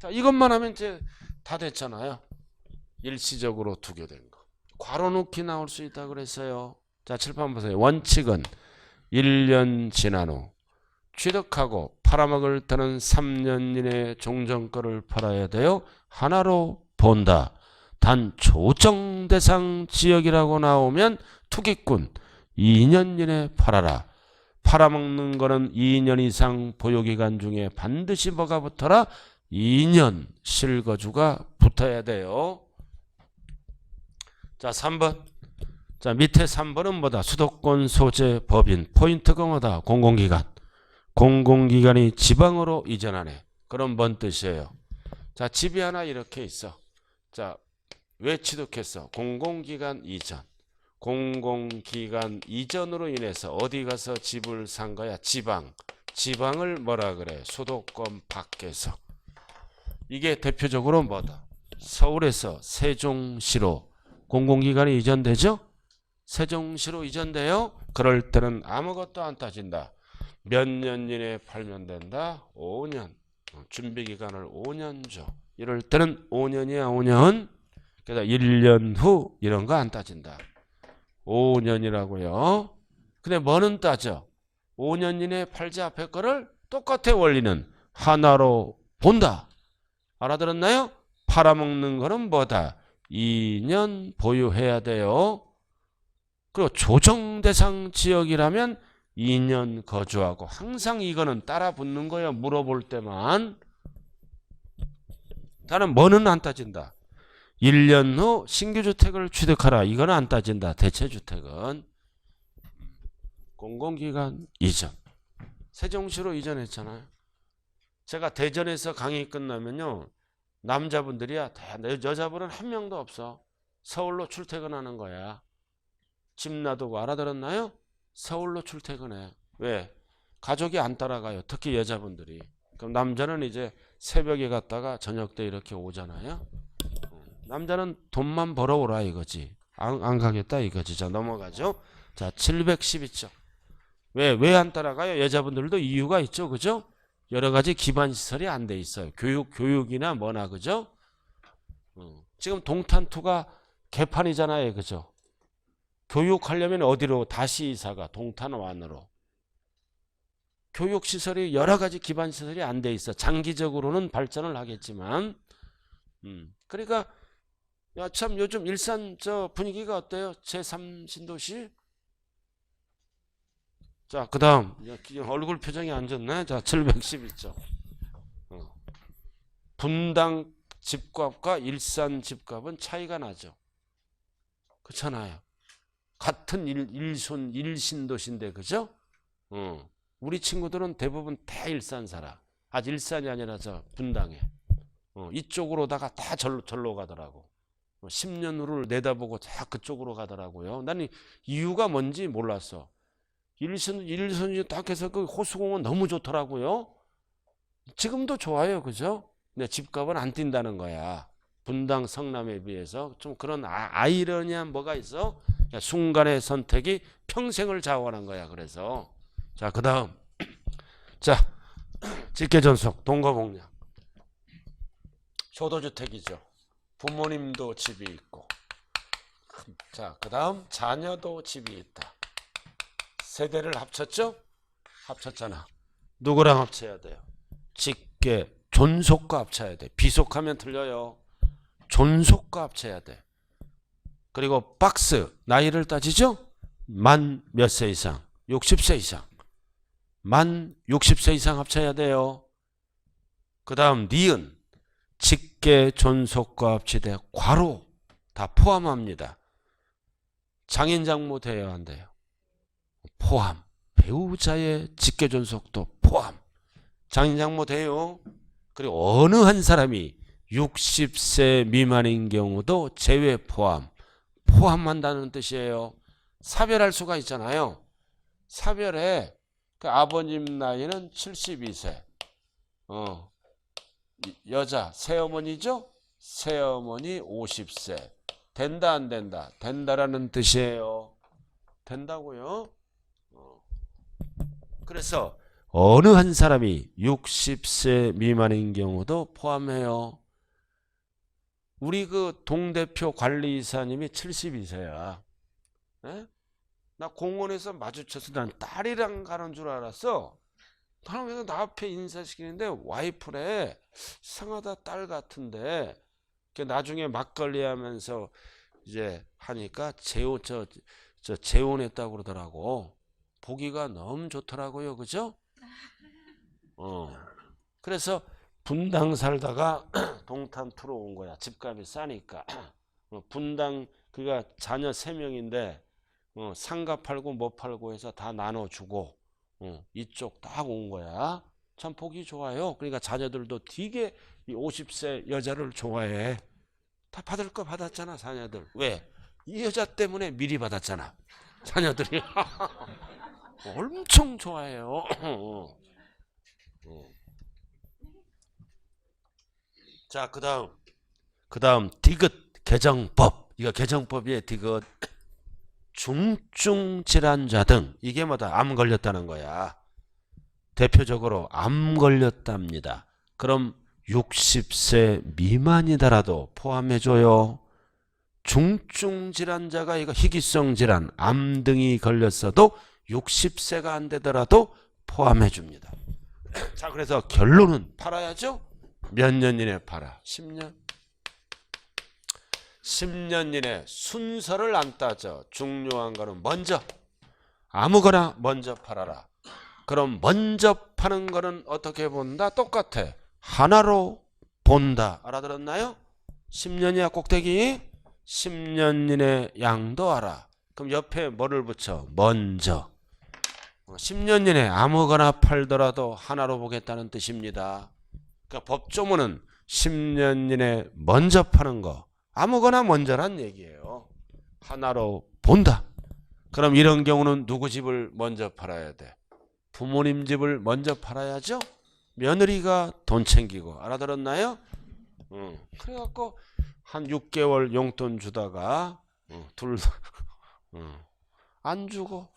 자, 이것만 하면 이제 다 됐잖아요. 일시적으로 투교된 거. 괄호 넣기 나올 수 있다 그랬어요. 자, 칠판 보세요. 원칙은 1년 지난 후 취득하고 팔아먹을 때는 3년 이내에 종전거를 팔아야 돼요. 하나로 본다. 단 조정대상 지역이라고 나오면 투기꾼 2년 이내 팔아라. 팔아먹는 거는 2년 이상 보유기간 중에 반드시 뭐가 붙어라? 2년 실거주가 붙어야 돼요. 자, 3번. 자, 밑에 3번은 뭐다? 수도권 소재 법인. 포인트가 뭐다? 공공기관. 공공기관이 지방으로 이전하네. 그럼 뭔 뜻이에요? 자, 집이 하나 이렇게 있어. 자, 왜 취득했어? 공공기관 이전. 공공기관 이전으로 인해서 어디 가서 집을 산 거야? 지방. 지방을 뭐라 그래? 수도권 밖에서. 이게 대표적으로 뭐다? 서울에서 세종시로 공공기관이 이전되죠? 세종시로 이전돼요? 그럴 때는 아무것도 안 따진다. 몇 년 이내에 팔면 된다? 5년. 준비기간을 5년 줘. 이럴 때는 5년이야, 5년. 그래서 1년 후 이런 거 안 따진다. 5년이라고요. 근데 뭐는 따져? 5년 이내에 팔지 앞에 거를 똑같아 원리는 하나로 본다. 알아들었나요? 팔아먹는 거는 뭐다? 2년 보유해야 돼요. 그리고 조정대상 지역이라면 2년 거주하고 항상 이거는 따라 붙는 거예요. 물어볼 때만. 나는 뭐는 안 따진다. 1년 후 신규주택을 취득하라. 이건 안 따진다. 대체주택은. 공공기관 이전. 세종시로 이전했잖아요. 제가 대전에서 강의 끝나면요. 남자분들이야. 여자분은 한 명도 없어. 서울로 출퇴근하는 거야. 집 놔두고. 알아들었나요? 서울로 출퇴근해. 왜? 가족이 안 따라가요. 특히 여자분들이. 그럼 남자는 이제 새벽에 갔다가 저녁 때 이렇게 오잖아요. 남자는 돈만 벌어오라 이거지. 안 가겠다 이거지. 자, 넘어가죠. 자, 712쪽. 왜 안 따라가요? 여자분들도 이유가 있죠. 그죠? 여러 가지 기반시설이 안 돼 있어요. 교육이나 뭐나. 그죠? 지금 동탄2가 개판이잖아요. 그죠? 교육하려면 어디로 다시 이사가? 동탄1으로. 교육시설이 여러 가지 기반시설이 안 돼 있어. 장기적으로는 발전을 하겠지만. 그러니까 야, 참 요즘 일산 저 분위기가 어때요? 제3신도시? 자, 그 다음 얼굴 표정이 안 좋네. 자, 711조. 분당 집값과 일산 집값은 차이가 나죠. 그렇잖아요. 같은 일신도시인데 그죠? 우리 친구들은 대부분 다 일산 살아. 아직 일산이 아니라 저 분당에. 이쪽으로다가 다 절로 가더라고. 10년 후를 내다보고 다 그쪽으로 가더라고요. 나는 이유가 뭔지 몰랐어. 일선이 딱 해서 그 호수공원 너무 좋더라고요. 지금도 좋아요. 그죠? 근데 집값은 안 뛴다는 거야. 분당 성남에 비해서. 좀 그런 아이러니한 뭐가 있어? 순간의 선택이 평생을 좌우하는 거야. 그래서. 자, 그 다음. 자, 직계존속, 동거복량. 효도주택이죠. 부모님도 집이 있고. 자, 그 다음 자녀도 집이 있다. 세대를 합쳤죠? 합쳤잖아. 누구랑 합쳐야 돼요? 직계, 존속과 합쳐야 돼. 비속하면 틀려요. 존속과 합쳐야 돼. 그리고 박스, 나이를 따지죠? 만 몇 세 이상? 60세 이상. 만 60세 이상 합쳐야 돼요. 그 다음 니은, 직계, 존속과 합치되 괄호 다 포함합니다. 장인 장모 돼야 한대요. 포함. 배우자의 직계 존속도 포함. 장인 장모 돼요. 그리고 어느 한 사람이 60세 미만인 경우도 제외 포함한다는 뜻이에요. 사별할 수가 있잖아요. 사별에 그 아버님 나이는 72세. 여자 새어머니죠? 새어머니 50세. 된다 안 된다? 된다라는 뜻이에요. 된다고요. 그래서 어느 한 사람이 60세 미만인 경우도 포함해요. 우리 그 동대표 관리이사님이 72세야. 네? 나 공원에서 마주쳐서 난 딸이랑 가는 줄 알았어. 나는 왜 나 앞에 인사시키는데 와이프래. 이상하다 딸 같은데. 나중에 막걸리 하면서 이제 하니까 저 재혼했다고 그러더라고. 보기가 너무 좋더라고요. 그죠? 그래서 분당 살다가 동탄 들어온 거야. 집값이 싸니까. 분당 그가 자녀 3명인데 상가 팔고 뭐 팔고 해서 다 나눠주고 이쪽 딱 온 거야. 참 보기 좋아요. 그러니까 자녀들도 되게 이 50세 여자를 좋아해. 다 받을 거 받았잖아 자녀들. 왜? 이 여자 때문에 미리 받았잖아 자녀들이. 엄청 좋아해요. 자, 그다음 디귿 개정법. 이거 개정법이에요. 디귿. 중증 질환자 등 이게 뭐다? 암 걸렸다는 거야. 대표적으로 암 걸렸답니다. 그럼 60세 미만이더라도 포함해줘요. 중증 질환자가 이거 희귀성 질환, 암 등이 걸렸어도 60세가 안 되더라도 포함해줍니다. 자, 그래서 결론은 팔아야죠. 몇 년 이내 팔아? 10년. 10년 이내 순서를 안 따져. 중요한 거는 먼저 아무거나 먼저 팔아라. 그럼 먼저 파는 거는 어떻게 본다? 똑같아. 하나로 본다. 알아들었나요? 10년이야 꼭대기. 10년 이내 양도하라. 그럼 옆에 뭐를 붙여? 먼저. 10년 이내 아무거나 팔더라도 하나로 보겠다는 뜻입니다. 그러니까 법조문은 10년 이내 먼저 파는 거. 아무거나 먼저란 얘기예요. 하나로 본다. 그럼 이런 경우는 누구 집을 먼저 팔아야 돼? 부모님 집을 먼저 팔아야죠. 며느리가 돈 챙기고. 알아들었나요? 그래갖고 한 6개월 용돈 주다가 둘 안 주고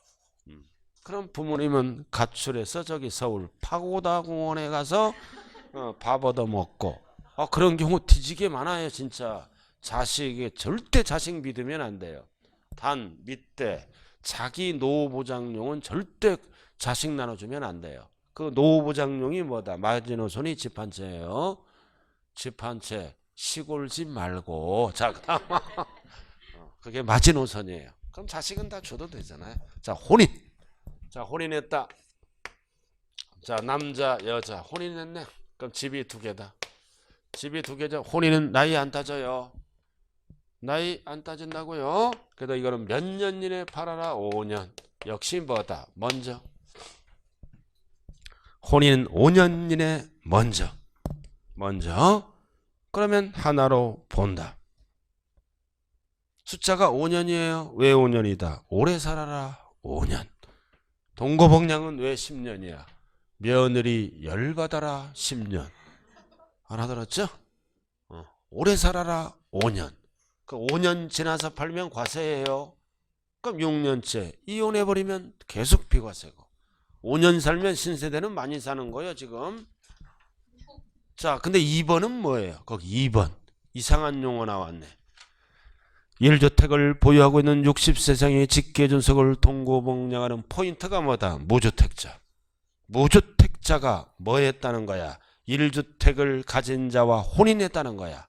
그럼 부모님은 가출해서 저기 서울 파고다 공원에 가서 밥 얻어먹고 그런 경우 뒤지게 많아요. 진짜 자식이 절대 자식 믿으면 안 돼요. 단 밑에 자기 노후보장용은 절대 자식 나눠주면 안 돼요. 그 노후보장용이 뭐다? 마지노선이 집 한 채예요. 집 한 채 시골집 말고. 자, 그다음 그게 마지노선이에요. 그럼 자식은 다 줘도 되잖아요. 자, 혼인. 자, 혼인했다. 자, 남자 여자 혼인했네. 그럼 집이 2개다. 집이 2개죠. 혼인은 나이 안 따져요. 나이 안 따진다고요. 그래도 이거는 몇 년 이내 팔아라? 5년. 역시 뭐다? 먼저. 혼인은 5년 이내 먼저. 그러면 하나로 본다. 숫자가 5년이에요. 왜 5년이다? 오래 살아라. 5년. 동거복량은 왜 10년이야? 며느리 열받아라. 10년. 알아들었죠? 오래 살아라. 5년. 그 5년 지나서 팔면 과세예요. 그럼 6년째 이혼해버리면 계속 비과세고. 5년 살면 신세대는 많이 사는 거예요 지금. 자, 근데 2번은 뭐예요? 거기 2번 이상한 용어 나왔네. 1주택을 보유하고 있는 60세상의 직계존속을 동고복량하는 포인트가 뭐다? 무주택자. 무주택자가 뭐 했다는 거야? 1주택을 가진 자와 혼인했다는 거야.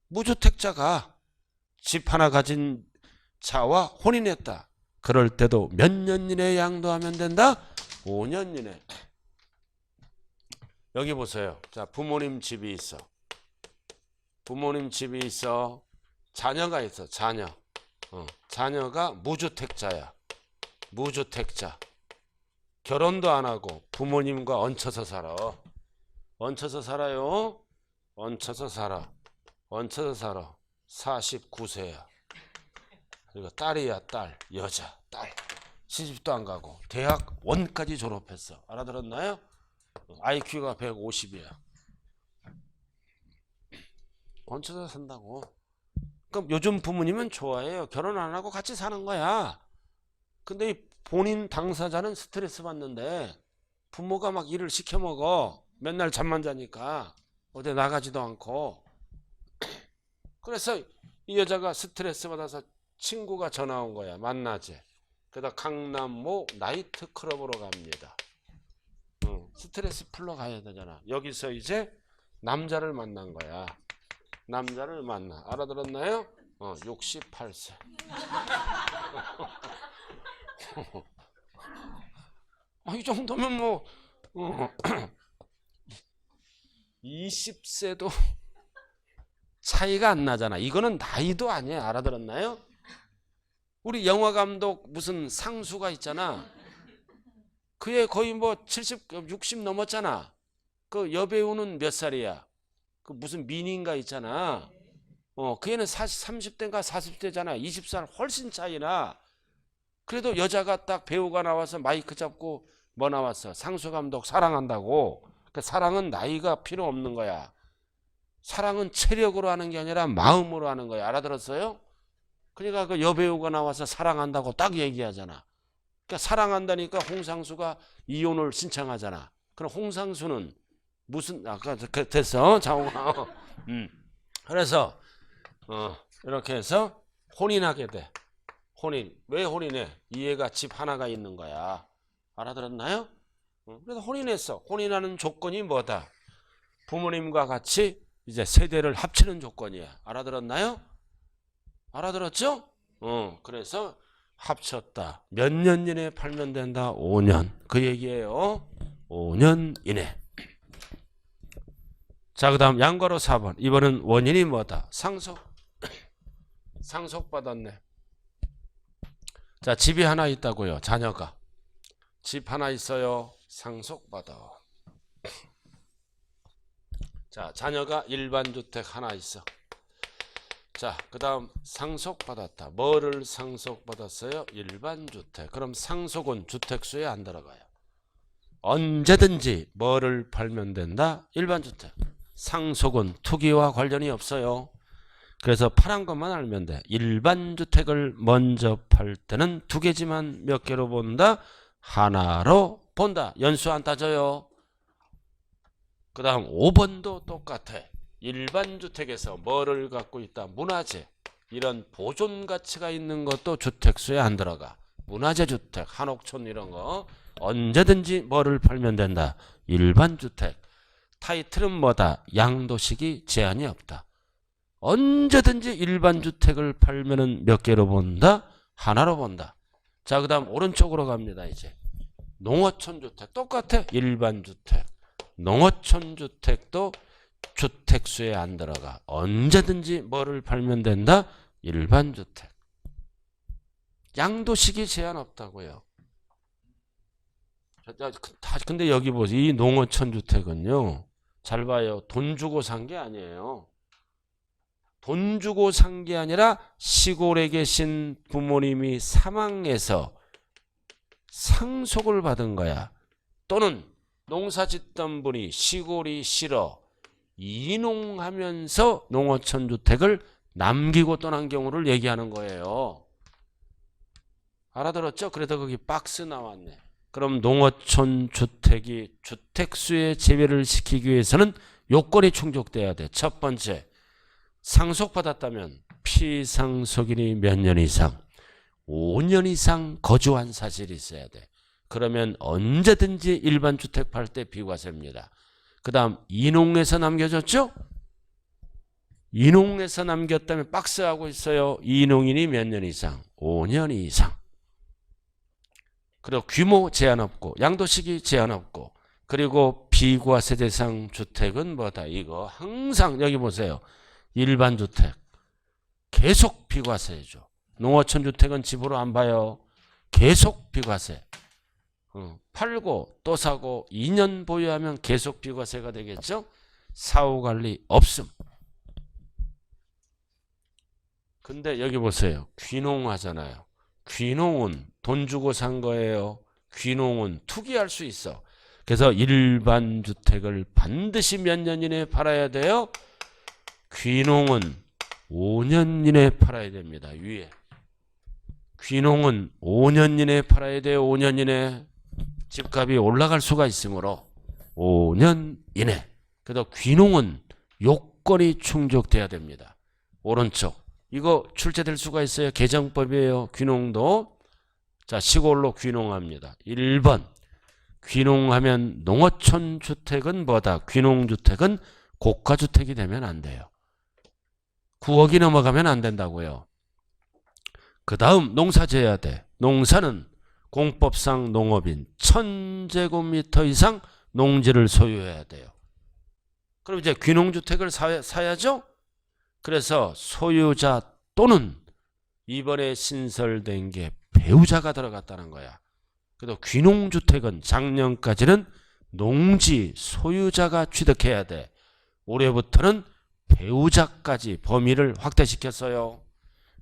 무주택자가 집 하나 가진 자와 혼인했다. 그럴 때도 몇 년 이내 양도하면 된다? 5년 이내. 여기 보세요. 자, 부모님 집이 있어. 부모님 집이 있어. 자녀가 있어. 자녀. 자녀가 무주택자야. 무주택자. 결혼도 안 하고 부모님과 얹혀서 살아. 얹혀서 살아요. 얹혀서 살아. 얹혀서 살아. 49세야. 그리고 딸이야. 딸. 여자. 딸. 시집도 안 가고 대학 원까지 졸업했어. 알아들었나요? IQ가 150이야. 얹혀서 산다고. 그럼 요즘 부모님은 좋아해요. 결혼 안 하고 같이 사는 거야. 근데 이 본인 당사자는 스트레스 받는데 부모가 막 일을 시켜 먹어. 맨날 잠만 자니까 어디 나가지도 않고. 그래서 이 여자가 스트레스 받아서 친구가 전화 온 거야. 만나재. 그러다 강남모 나이트클럽으로 갑니다. 스트레스 풀러 가야 되잖아. 여기서 이제 남자를 만난 거야. 남자를 만나. 알아들었나요? 68세. 이 정도면 뭐 20세도 차이가 안 나잖아. 이거는 나이도 아니에요. 알아들었나요? 우리 영화 감독 무슨 상수가 있잖아. 그애 거의 뭐 70, 60 넘었잖아. 그 여배우는 몇 살이야? 그 무슨 미인가 있잖아. 그 애는 30대인가 40대잖아. 20살 훨씬 차이나. 그래도 여자가 딱 배우가 나와서 마이크 잡고 뭐 나왔어? 상수 감독 사랑한다고. 그 사랑은 나이가 필요 없는 거야. 사랑은 체력으로 하는 게 아니라 마음으로 하는 거야. 알아들었어요? 그러니까 그 여배우가 나와서 사랑한다고 딱 얘기하잖아. 그러니까 사랑한다니까 홍상수가 이혼을 신청하잖아. 그럼 홍상수는 무슨 아까 됐어? 장호가. 그래서 이렇게 해서 혼인하게 돼. 혼인. 왜 혼인해? 이 애가 집 하나가 있는 거야. 알아들었나요? 그래서 혼인했어. 혼인하는 조건이 뭐다? 부모님과 같이 이제 세대를 합치는 조건이야. 알아들었나요? 알아들었죠? 그래서 합쳤다. 몇 년 이내에 팔면 된다? 5년. 그 얘기예요. 5년 이내. 자, 그 다음 양괄호 4번. 이번은 원인이 뭐다? 상속. 상속받았네. 자, 집이 하나 있다고요. 자녀가. 집 하나 있어요. 상속받아. 자, 자녀가 일반 주택 하나 있어. 자, 그 다음 상속받았다. 뭐를 상속받았어요? 일반 주택. 그럼 상속은 주택수에 안 들어가요. 언제든지 뭐를 팔면 된다? 일반 주택. 상속은 투기와 관련이 없어요. 그래서 파란 것만 알면 돼. 일반 주택을 먼저 팔 때는 두 개지만 몇 개로 본다? 하나로 본다. 연수 안 따져요. 그 다음 5번도 똑같아. 일반 주택에서 뭐를 갖고 있다? 문화재. 이런 보존 가치가 있는 것도 주택수에 안 들어가. 문화재 주택, 한옥촌 이런 거 언제든지 뭐를 팔면 된다? 일반 주택. 타이틀은 뭐다? 양도식이 제한이 없다. 언제든지 일반 주택을 팔면은 몇 개로 본다? 하나로 본다. 자, 그 다음 오른쪽으로 갑니다. 이제 농어촌 주택 똑같아. 일반 주택. 농어촌 주택도 주택수에 안 들어가. 언제든지 뭐를 팔면 된다? 일반 주택. 양도식이 제한 없다고요. 근데 여기 보세요. 이 농어촌 주택은요. 잘 봐요. 돈 주고 산 게 아니에요. 돈 주고 산 게 아니라 시골에 계신 부모님이 사망해서 상속을 받은 거야. 또는 농사 짓던 분이 시골이 싫어 이농하면서 농어촌 주택을 남기고 떠난 경우를 얘기하는 거예요. 알아들었죠? 그래서 거기 박스 나왔네. 그럼 농어촌 주택이 주택수에 제외를 시키기 위해서는 요건이 충족돼야 돼. 첫 번째, 상속받았다면 피상속인이 몇 년 이상? 5년 이상 거주한 사실이 있어야 돼. 그러면 언제든지 일반 주택 팔 때 비과세입니다. 그 다음 이농에서 남겨졌죠? 이농에서 남겼다면 박스하고 있어요. 이농인이 몇 년 이상? 5년 이상. 그리고 규모 제한 없고 양도식이 제한 없고 그리고 비과세 대상 주택은 뭐다? 이거 항상 여기 보세요. 일반 주택 계속 비과세해줘. 농어촌 주택은 집으로 안 봐요. 계속 비과세. 팔고 또 사고 2년 보유하면 계속 비과세가 되겠죠. 사후관리 없음. 근데 여기 보세요. 귀농하잖아요. 귀농은 돈 주고 산 거예요. 귀농은 투기할 수 있어. 그래서 일반 주택을 반드시 몇 년 이내에 팔아야 돼요. 귀농은 5년 이내에 팔아야 됩니다. 위에. 귀농은 5년 이내에 팔아야 돼요. 5년 이내에. 집값이 올라갈 수가 있으므로 5년 이내. 그래도 귀농은 요건이 충족돼야 됩니다. 오른쪽. 이거 출제될 수가 있어요. 개정법이에요. 귀농도. 자, 시골로 귀농합니다. 1번. 귀농하면 농어촌 주택은 뭐다? 귀농주택은 고가주택이 되면 안 돼요. 9억이 넘어가면 안 된다고요. 그 다음 농사 지어야 돼. 농사는 공법상 농업인 1000제곱미터 이상 농지를 소유해야 돼요. 그럼 이제 귀농주택을 사야죠. 그래서 소유자 또는 이번에 신설된 게 배우자가 들어갔다는 거야. 그래도 귀농주택은 작년까지는 농지 소유자가 취득해야 돼. 올해부터는 배우자까지 범위를 확대시켰어요.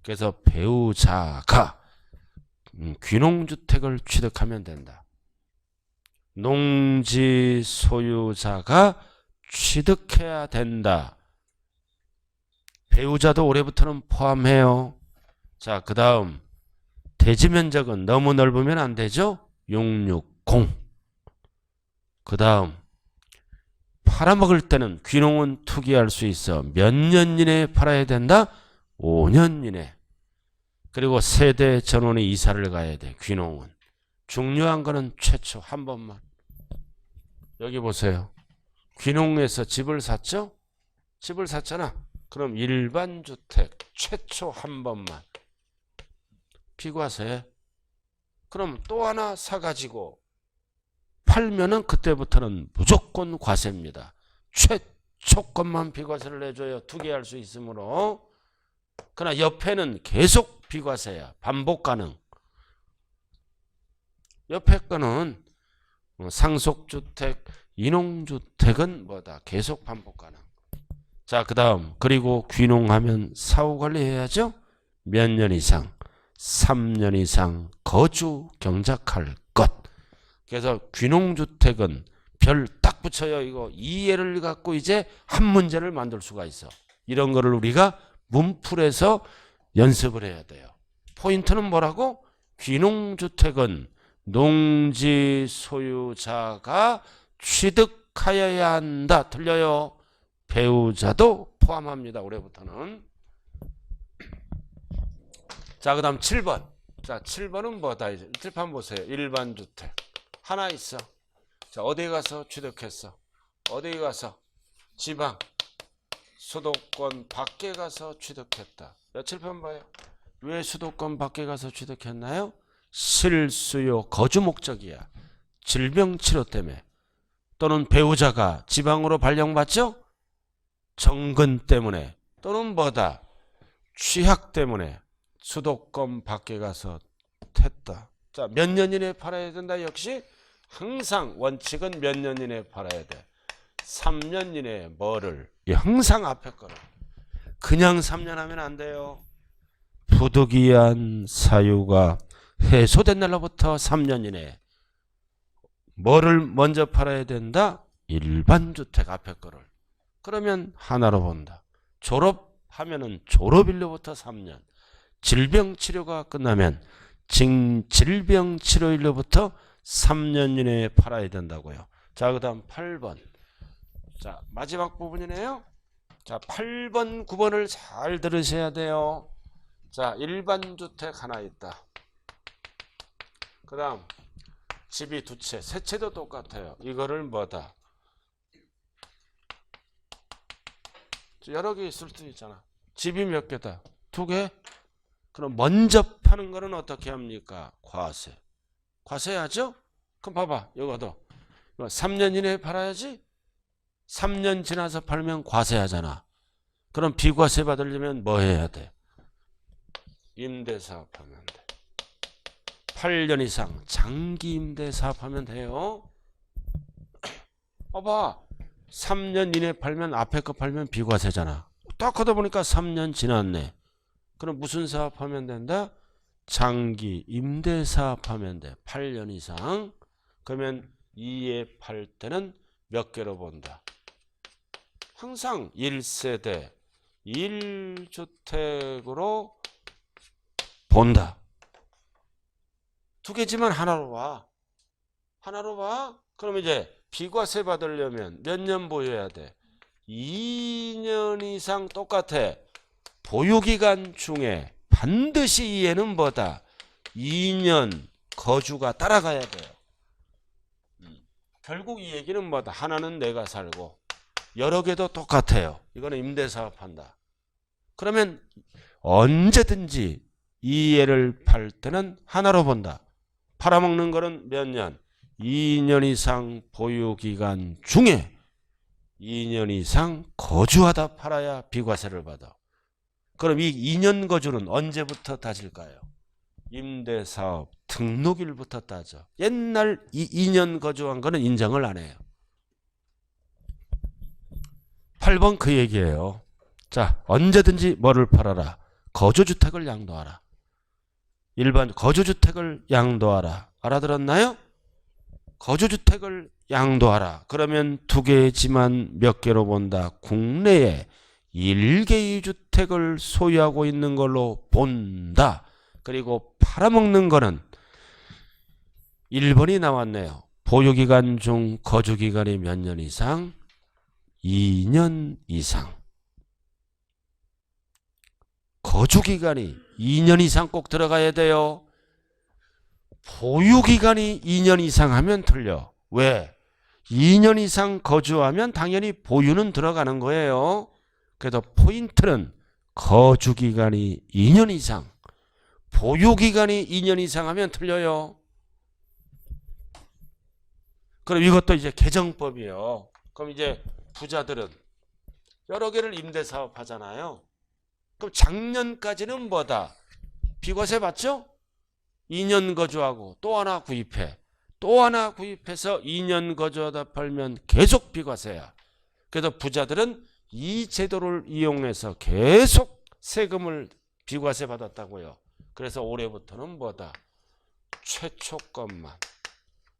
그래서 배우자가 귀농주택을 취득하면 된다. 농지 소유자가 취득해야 된다. 배우자도 올해부터는 포함해요. 자, 그 다음 대지 면적은 너무 넓으면 안 되죠. 660. 그 다음 팔아먹을 때는 귀농은 투기할 수 있어. 몇 년 이내에 팔아야 된다? 5년 이내. 그리고 세대 전원이 이사를 가야 돼. 귀농은. 중요한 거는 최초 한 번만. 여기 보세요. 귀농에서 집을 샀죠? 집을 샀잖아. 그럼 일반 주택 최초 한 번만. 비과세. 그럼 또 하나 사가지고 팔면은 그때부터는 무조건 과세입니다. 최초 것만 비과세를 내줘요. 투기할 수 있으므로. 그러나 옆에는 계속 비과세야. 반복 가능. 옆에 거는 상속주택, 인용주택은 뭐다? 계속 반복 가능. 자, 그 다음 그리고 귀농하면 사후관리해야죠. 몇 년 이상? 3년 이상 거주 경작할 것. 그래서 귀농주택은 별 딱 붙여요. 이거 이 예를 갖고 이제 한 문제를 만들 수가 있어. 이런 거를 우리가 문풀에서 연습을 해야 돼요. 포인트는 뭐라고? 귀농주택은 농지 소유자가 취득하여야 한다. 틀려요. 배우자도 포함합니다. 올해부터는. 자, 그 다음 7번. 자, 7번은 뭐다? 이제 칠판 보세요. 일반 주택. 하나 있어. 자, 어디 가서 취득했어? 어디 가서? 지방. 수도권 밖에 가서 취득했다. 자, 칠판 봐요. 왜 수도권 밖에 가서 취득했나요? 실수요 거주 목적이야. 질병 치료 때문에. 또는 배우자가 지방으로 발령받죠? 정근 때문에. 또는 뭐다? 취약 때문에. 수도권 밖에 가서 했다. 자, 몇 년 이내에 팔아야 된다. 역시 항상 원칙은 몇 년 이내에 팔아야 돼. 3년 이내에 뭐를? 항상 앞에 거를. 그냥 3년 하면 안 돼요. 부득이한 사유가 해소된 날로부터 3년 이내에 뭐를 먼저 팔아야 된다? 일반 주택 앞에 거를. 그러면 하나로 본다. 졸업하면은 졸업일로부터 3년. 질병치료가 끝나면 질병치료일로부터 3년 이내에 팔아야 된다고요. 자, 그 다음 8번. 자, 마지막 부분이네요. 자, 8번, 9번을 잘 들으셔야 돼요. 자, 일반 주택 하나 있다. 그 다음 집이 두 채, 세 채도 똑같아요. 이거를 뭐다? 여러 개 있을 수 있잖아. 집이 몇 개다? 두 개? 그럼 먼저 파는 거는 어떻게 합니까? 과세. 과세하죠? 그럼 봐봐. 이거도 3년 이내에 팔아야지. 3년 지나서 팔면 과세하잖아. 그럼 비과세 받으려면 뭐 해야 돼? 임대사업하면 돼. 8년 이상 장기 임대사업하면 돼요. 봐봐. 3년 이내에 팔면 앞에 거 팔면 비과세잖아. 딱 하다 보니까 3년 지났네. 그럼 무슨 사업하면 된다? 장기 임대사업하면 돼. 8년 이상. 그러면 2에 팔 때는 몇 개로 본다? 항상 1세대 1주택으로 본다. 두 개지만 하나로 봐. 하나로 봐. 그럼 이제 비과세 받으려면 몇 년 보유해야 돼? 2년 이상 똑같아. 보유기간 중에 반드시 이해는 뭐다? 2년 거주가 따라가야 돼요. 결국 이 얘기는 뭐다? 하나는 내가 살고 여러 개도 똑같아요. 이거는 임대사업한다. 그러면 언제든지 이해를 팔 때는 하나로 본다. 팔아먹는 거는 몇 년? 2년 이상 보유기간 중에 2년 이상 거주하다 팔아야 비과세를 받아. 그럼 이 2년 거주는 언제부터 따질까요? 임대사업 등록일부터 따져. 옛날 이 2년 거주한 거는 인정을 안 해요. 8번 그 얘기예요. 자, 언제든지 뭐를 팔아라. 거주주택을 양도하라. 일반 거주주택을 양도하라. 알아들었나요? 거주주택을 양도하라. 그러면 두 개지만 몇 개로 본다. 국내에 1개의 주택을 소유하고 있는 걸로 본다. 그리고 팔아먹는 거는 1번이 나왔네요. 보유기간 중 거주기간이 몇 년 이상? 2년 이상. 거주기간이 2년 이상 꼭 들어가야 돼요. 보유기간이 2년 이상 하면 틀려. 왜? 2년 이상 거주하면 당연히 보유는 들어가는 거예요. 그래서 포인트는 거주기간이 2년 이상, 보유기간이 2년 이상 하면 틀려요. 그럼 이것도 이제 개정법이에요. 그럼 이제 부자들은 여러 개를 임대사업 하잖아요. 그럼 작년까지는 뭐다? 비과세 받죠? 2년 거주하고 또 하나 구입해. 또 하나 구입해서 2년 거주하다 팔면 계속 비과세야. 그래서 부자들은 이 제도를 이용해서 계속 세금을 비과세 받았다고요. 그래서 올해부터는 뭐다? 최초 것만.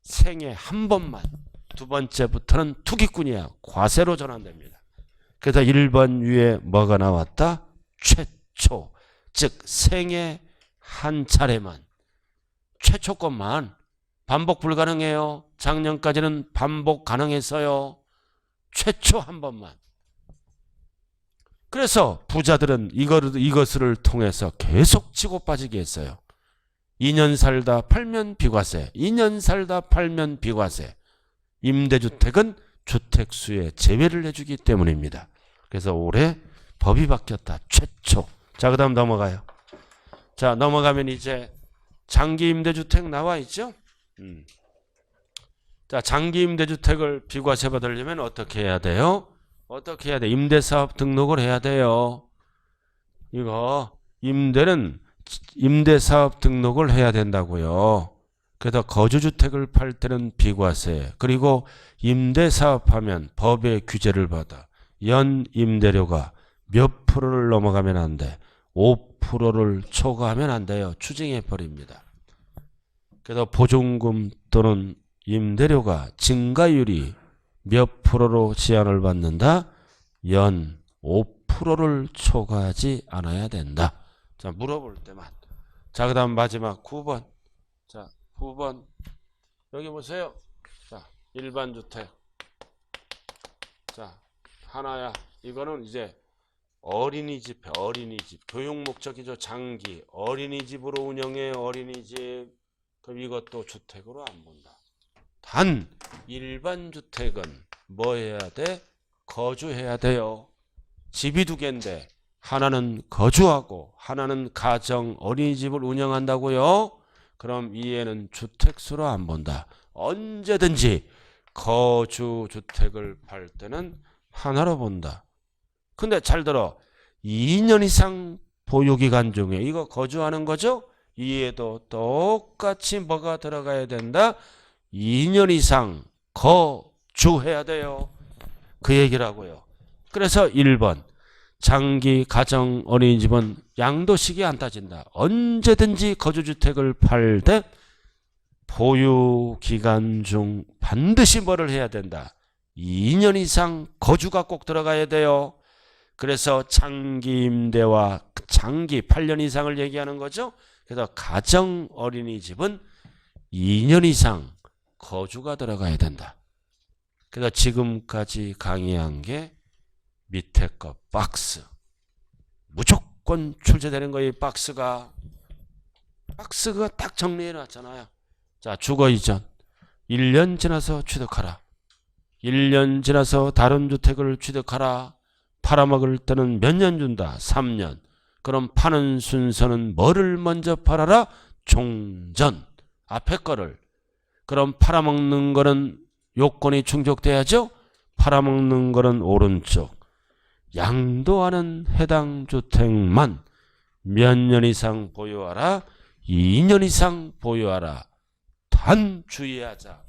생애 한 번만. 두 번째부터는 투기꾼이야. 과세로 전환됩니다. 그래서 1번 위에 뭐가 나왔다? 최초. 즉 생애 한 차례만. 최초 것만. 반복 불가능해요. 작년까지는 반복 가능했어요. 최초 한 번만. 그래서 부자들은 이것을 통해서 계속 치고 빠지게 했어요. 2년 살다 팔면 비과세. 2년 살다 팔면 비과세. 임대주택은 주택수에 제외를 해주기 때문입니다. 그래서 올해 법이 바뀌었다. 최초. 자, 그 다음 넘어가요. 자, 넘어가면 이제 장기 임대주택 나와 있죠? 자, 장기 임대주택을 비과세 받으려면 어떻게 해야 돼요? 어떻게 해야 돼? 임대사업 등록을 해야 돼요. 이거 임대는 임대사업 등록을 해야 된다고요. 그래서 거주주택을 팔 때는 비과세. 그리고 임대사업하면 법의 규제를 받아. 연 임대료가 몇 프로를 넘어가면 안 돼. 5%를 초과하면 안 돼요. 추징해버립니다. 그래서 보증금 또는 임대료가 증가율이 몇 프로로 제한을 받는다? 연 5%를 초과하지 않아야 된다. 자, 물어볼 때만. 자, 그 다음 마지막 9번. 자, 9번. 여기 보세요. 자, 일반 주택. 자, 하나야. 이거는 이제 어린이집, 어린이집. 교육 목적이죠. 장기. 어린이집으로 운영해, 어린이집. 그럼 이것도 주택으로 안 본다. 단 일반 주택은 뭐 해야 돼? 거주해야 돼요. 집이 두 개인데 하나는 거주하고 하나는 가정 어린이집을 운영한다고요? 그럼 이해는 주택수로 안 본다. 언제든지 거주주택을 팔 때는 하나로 본다. 근데 잘 들어. 2년 이상 보유기간 중에 이거 거주하는 거죠? 이해도 똑같이 뭐가 들어가야 된다? 2년 이상 거주해야 돼요. 그 얘기라고요. 그래서 1번 장기 가정 어린이집은 양도시기 안 따진다. 언제든지 거주주택을 팔 때 보유기간 중 반드시 뭐를 해야 된다. 2년 이상 거주가 꼭 들어가야 돼요. 그래서 장기 임대와 장기 8년 이상을 얘기하는 거죠. 그래서 가정 어린이집은 2년 이상 거주가 들어가야 된다. 그래서 지금까지 강의한 게 밑에 거 박스. 무조건 출제되는 거예요. 박스가 딱 정리해 놨잖아요. 자, 주거 이전 1년 지나서 취득하라. 1년 지나서 다른 주택을 취득하라. 팔아먹을 때는 몇 년 준다? 3년. 그럼 파는 순서는 뭐를 먼저 팔아라? 종전. 앞에 거를. 그럼 팔아먹는 거는 요건이 충족돼야죠? 팔아먹는 거는 오른쪽. 양도하는 해당 주택만 몇 년 이상 보유하라? 2년 이상 보유하라. 단 주의하자.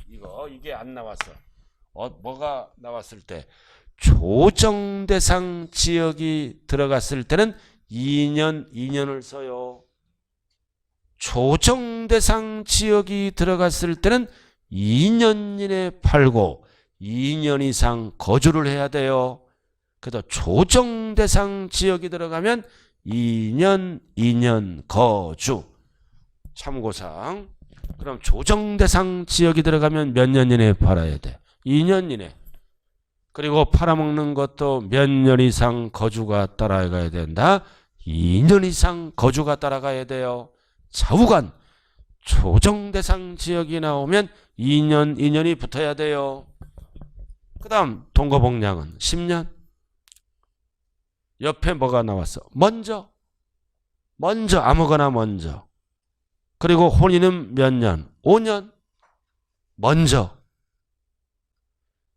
이게 안 나왔어. 뭐가 나왔을 때 조정 대상 지역이 들어갔을 때는 2년을 써요. 조정 대상 지역이 들어갔을 때는 2년 이내 팔고 2년 이상 거주를 해야 돼요. 그래서 조정 대상 지역이 들어가면 2년 거주. 참고사항. 그럼 조정 대상 지역이 들어가면 몇 년 이내에 팔아야 돼? 2년 이내. 그리고 팔아먹는 것도 몇 년 이상 거주가 따라가야 된다. 2년 이상 거주가 따라가야 돼요. 좌우간 조정 대상 지역이 나오면 2년이 붙어야 돼요. 그 다음 동거복량은 10년. 옆에 뭐가 나왔어? 먼저 아무거나 먼저. 그리고 혼인은 몇 년? 5년. 먼저.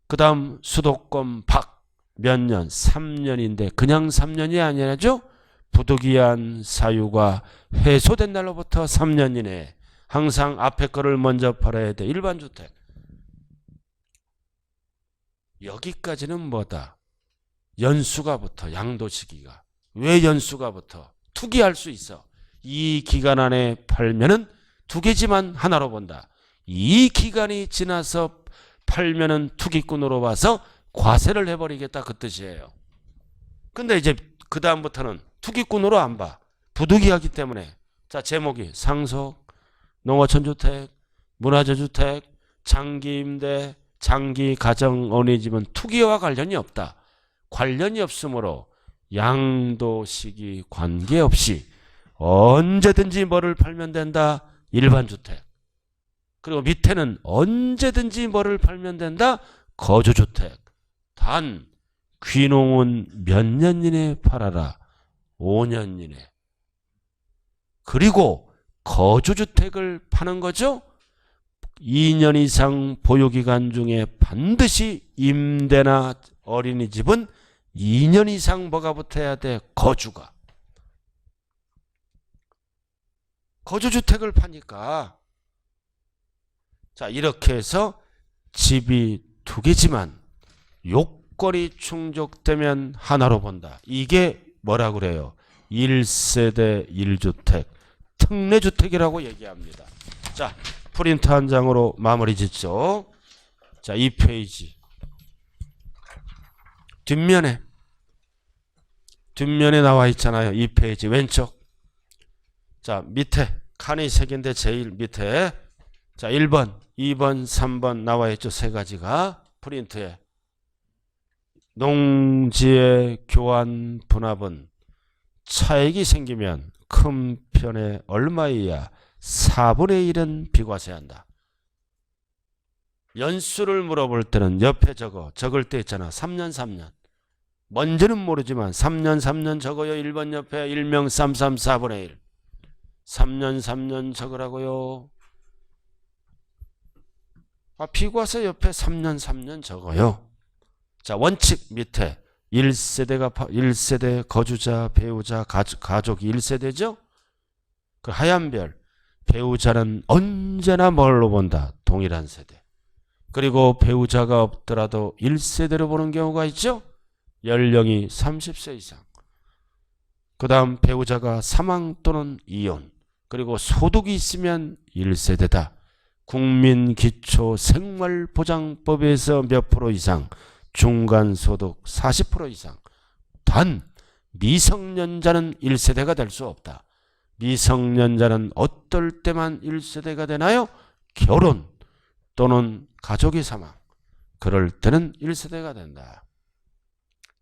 그 다음 수도권 밖 몇 년? 3년인데 그냥 3년이 아니라죠? 부득이한 사유가 해소된 날로부터 3년 이내에 항상 앞에 거를 먼저 팔아야 돼. 일반주택. 여기까지는 뭐다? 연수가 붙어. 양도 시기가. 왜 연수가 붙어? 투기할 수 있어. 이 기간 안에 팔면은 두 개지만 하나로 본다. 이 기간이 지나서 팔면은 투기꾼으로 봐서 과세를 해버리겠다 그 뜻이에요. 근데 이제 그 다음부터는 투기꾼으로 안 봐. 부득이하기 때문에. 자, 제목이 상속, 농어촌주택, 문화재주택, 장기임대, 장기 가정 어린이집은 투기와 관련이 없다. 관련이 없으므로 양도 시기 관계없이 언제든지 뭐를 팔면 된다. 일반주택. 그리고 밑에는 언제든지 뭐를 팔면 된다. 거주주택. 단 귀농은 몇 년 이내에 팔아라. 5년 이내. 그리고 거주주택을 파는 거죠. 2년 이상 보유기간 중에 반드시 임대나 어린이집은 2년 이상 뭐가 붙어야 돼? 거주가. 거주주택을 파니까 자 이렇게 해서 집이 두 개지만 요건이 충족되면 하나로 본다. 이게 뭐라 그래요? 1세대 1주택 특례주택이라고 얘기합니다. 자 프린트 한 장으로 마무리 짓죠. 자 2페이지 뒷면에 나와 있잖아요. 2페이지 왼쪽. 자 밑에 칸이 3개인데 제일 밑에 자 1번 2번 3번 나와 있죠. 세 가지가 프린트에. 농지의 교환 분합은 차익이 생기면 큰 편에 얼마이야? 4분의 1은 비과세한다. 연수를 물어볼 때는 옆에 적을 때 있잖아. 3년. 뭔지는 모르지만 3년 적어요. 1번 옆에 일명 4분의 1. 3년 적으라고요. 비과세 옆에 3년 적어요. 자 원칙 밑에 1세대 거주자 배우자 가족이 1세대죠. 그 하얀 별 배우자는 언제나 뭘로 본다? 동일한 세대. 그리고 배우자가 없더라도 1세대로 보는 경우가 있죠. 연령이 30세 이상. 그 다음 배우자가 사망 또는 이혼. 그리고 소득이 있으면 1세대다. 국민기초생활보장법에서 몇 프로 이상, 중간소득 40% 이상. 단 미성년자는 1세대가 될 수 없다. 미성년자는 어떨 때만 1세대가 되나요? 결혼 또는 가족이 사망. 그럴 때는 1세대가 된다.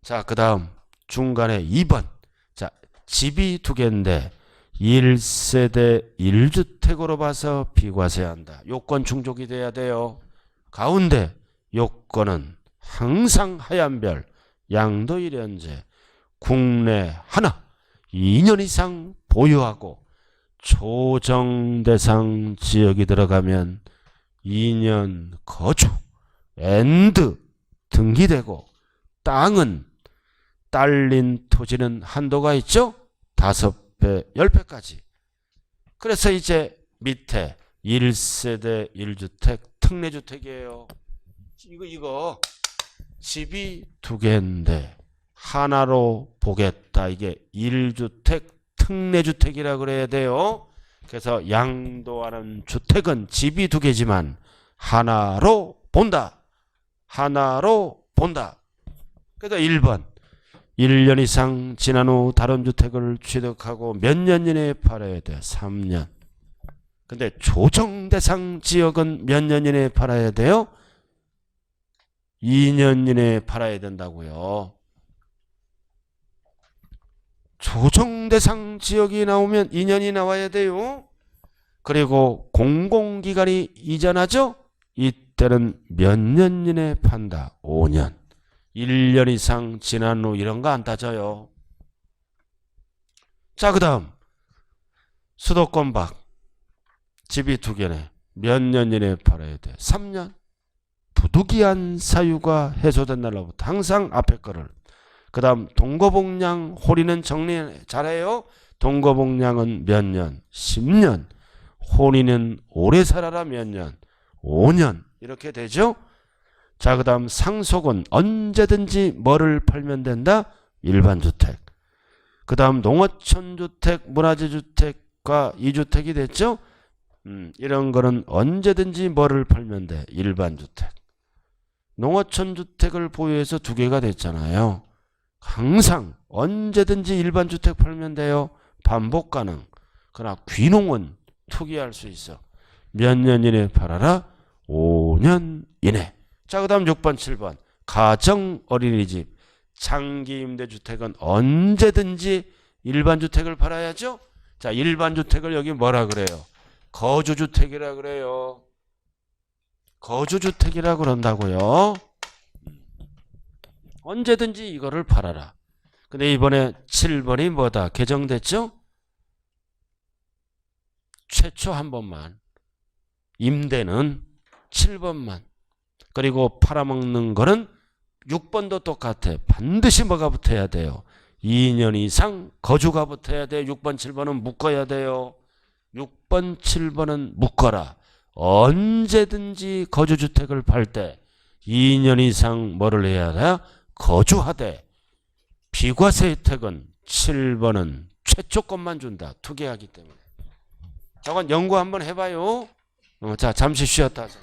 자, 그 다음 중간에 2번. 자, 집이 두 개인데 1세대 1주택으로 봐서 비과세한다. 요건 충족이 돼야 돼요. 가운데 요건은 항상 하얀 별 양도 1연제 국내 하나 2년 이상 보유하고 조정 대상 지역이 들어가면 2년 거주 앤드 등기되고 땅은 딸린 토지는 한도가 있죠. 5배, 10배까지. 그래서 이제 밑에 1세대 1주택 특례주택이에요. 이거 집이 2개인데 하나로 보겠다. 이게 1주택 특례주택이라 그래야 돼요. 그래서 양도하는 주택은 집이 2개지만 하나로 본다. 하나로 본다. 그래서 1번 1년 이상 지난 후 다른 주택을 취득하고 몇 년 이내에 팔아야 돼? 3년. 근데 조정 대상 지역은 몇 년 이내에 팔아야 돼요? 2년 이내에 팔아야 된다고요. 조정 대상 지역이 나오면 2년이 나와야 돼요. 그리고 공공기관이 이전하죠? 이때는 몇 년 이내에 판다? 5년. 1년 이상 지난 후 이런 거 안 따져요. 자, 그 다음 수도권 밖 집이 2개네. 몇 년 이내에 팔아야 돼? 3년. 부득이한 사유가 해소된 날로부터 항상 앞에 거를. 그 다음 동거복량 혼인은 정리 잘해요. 동거복량은 몇 년? 10년. 혼인은 오래 살아라 몇 년? 5년. 이렇게 되죠. 자, 그 다음 상속은 언제든지 뭐를 팔면 된다? 일반주택. 그 다음 농어촌주택, 문화재주택과 2주택이 됐죠. 이런 거는 언제든지 뭐를 팔면 돼? 일반주택. 농어촌주택을 보유해서 2개가 됐잖아요. 항상 언제든지 일반주택 팔면 돼요. 반복 가능. 그러나 귀농은 투기할 수 있어. 몇 년 이내에 팔아라? 5년 이내. 자, 그 다음 6번, 7번. 가정 어린이집, 장기 임대주택은 언제든지 일반주택을 팔아야죠. 자, 일반주택을 여기 뭐라 그래요? 거주주택이라 그래요. 거주주택이라 그런다고요. 언제든지 이거를 팔아라. 근데 이번에 7번이 뭐다? 개정됐죠? 최초 한 번만. 임대는 7번만. 그리고 팔아먹는 거는 6번도 똑같아. 반드시 뭐가 붙어야 돼요? 2년 이상 거주가 붙어야 돼요. 6번, 7번은 묶어야 돼요. 6번, 7번은 묶어라. 언제든지 거주주택을 팔 때 2년 이상 뭐를 해야 돼? 거주하되. 비과세 혜택은 7번은 최초 것만 준다. 투기하기 때문에. 저건 연구 한번 해봐요. 자, 잠시 쉬었다 하자.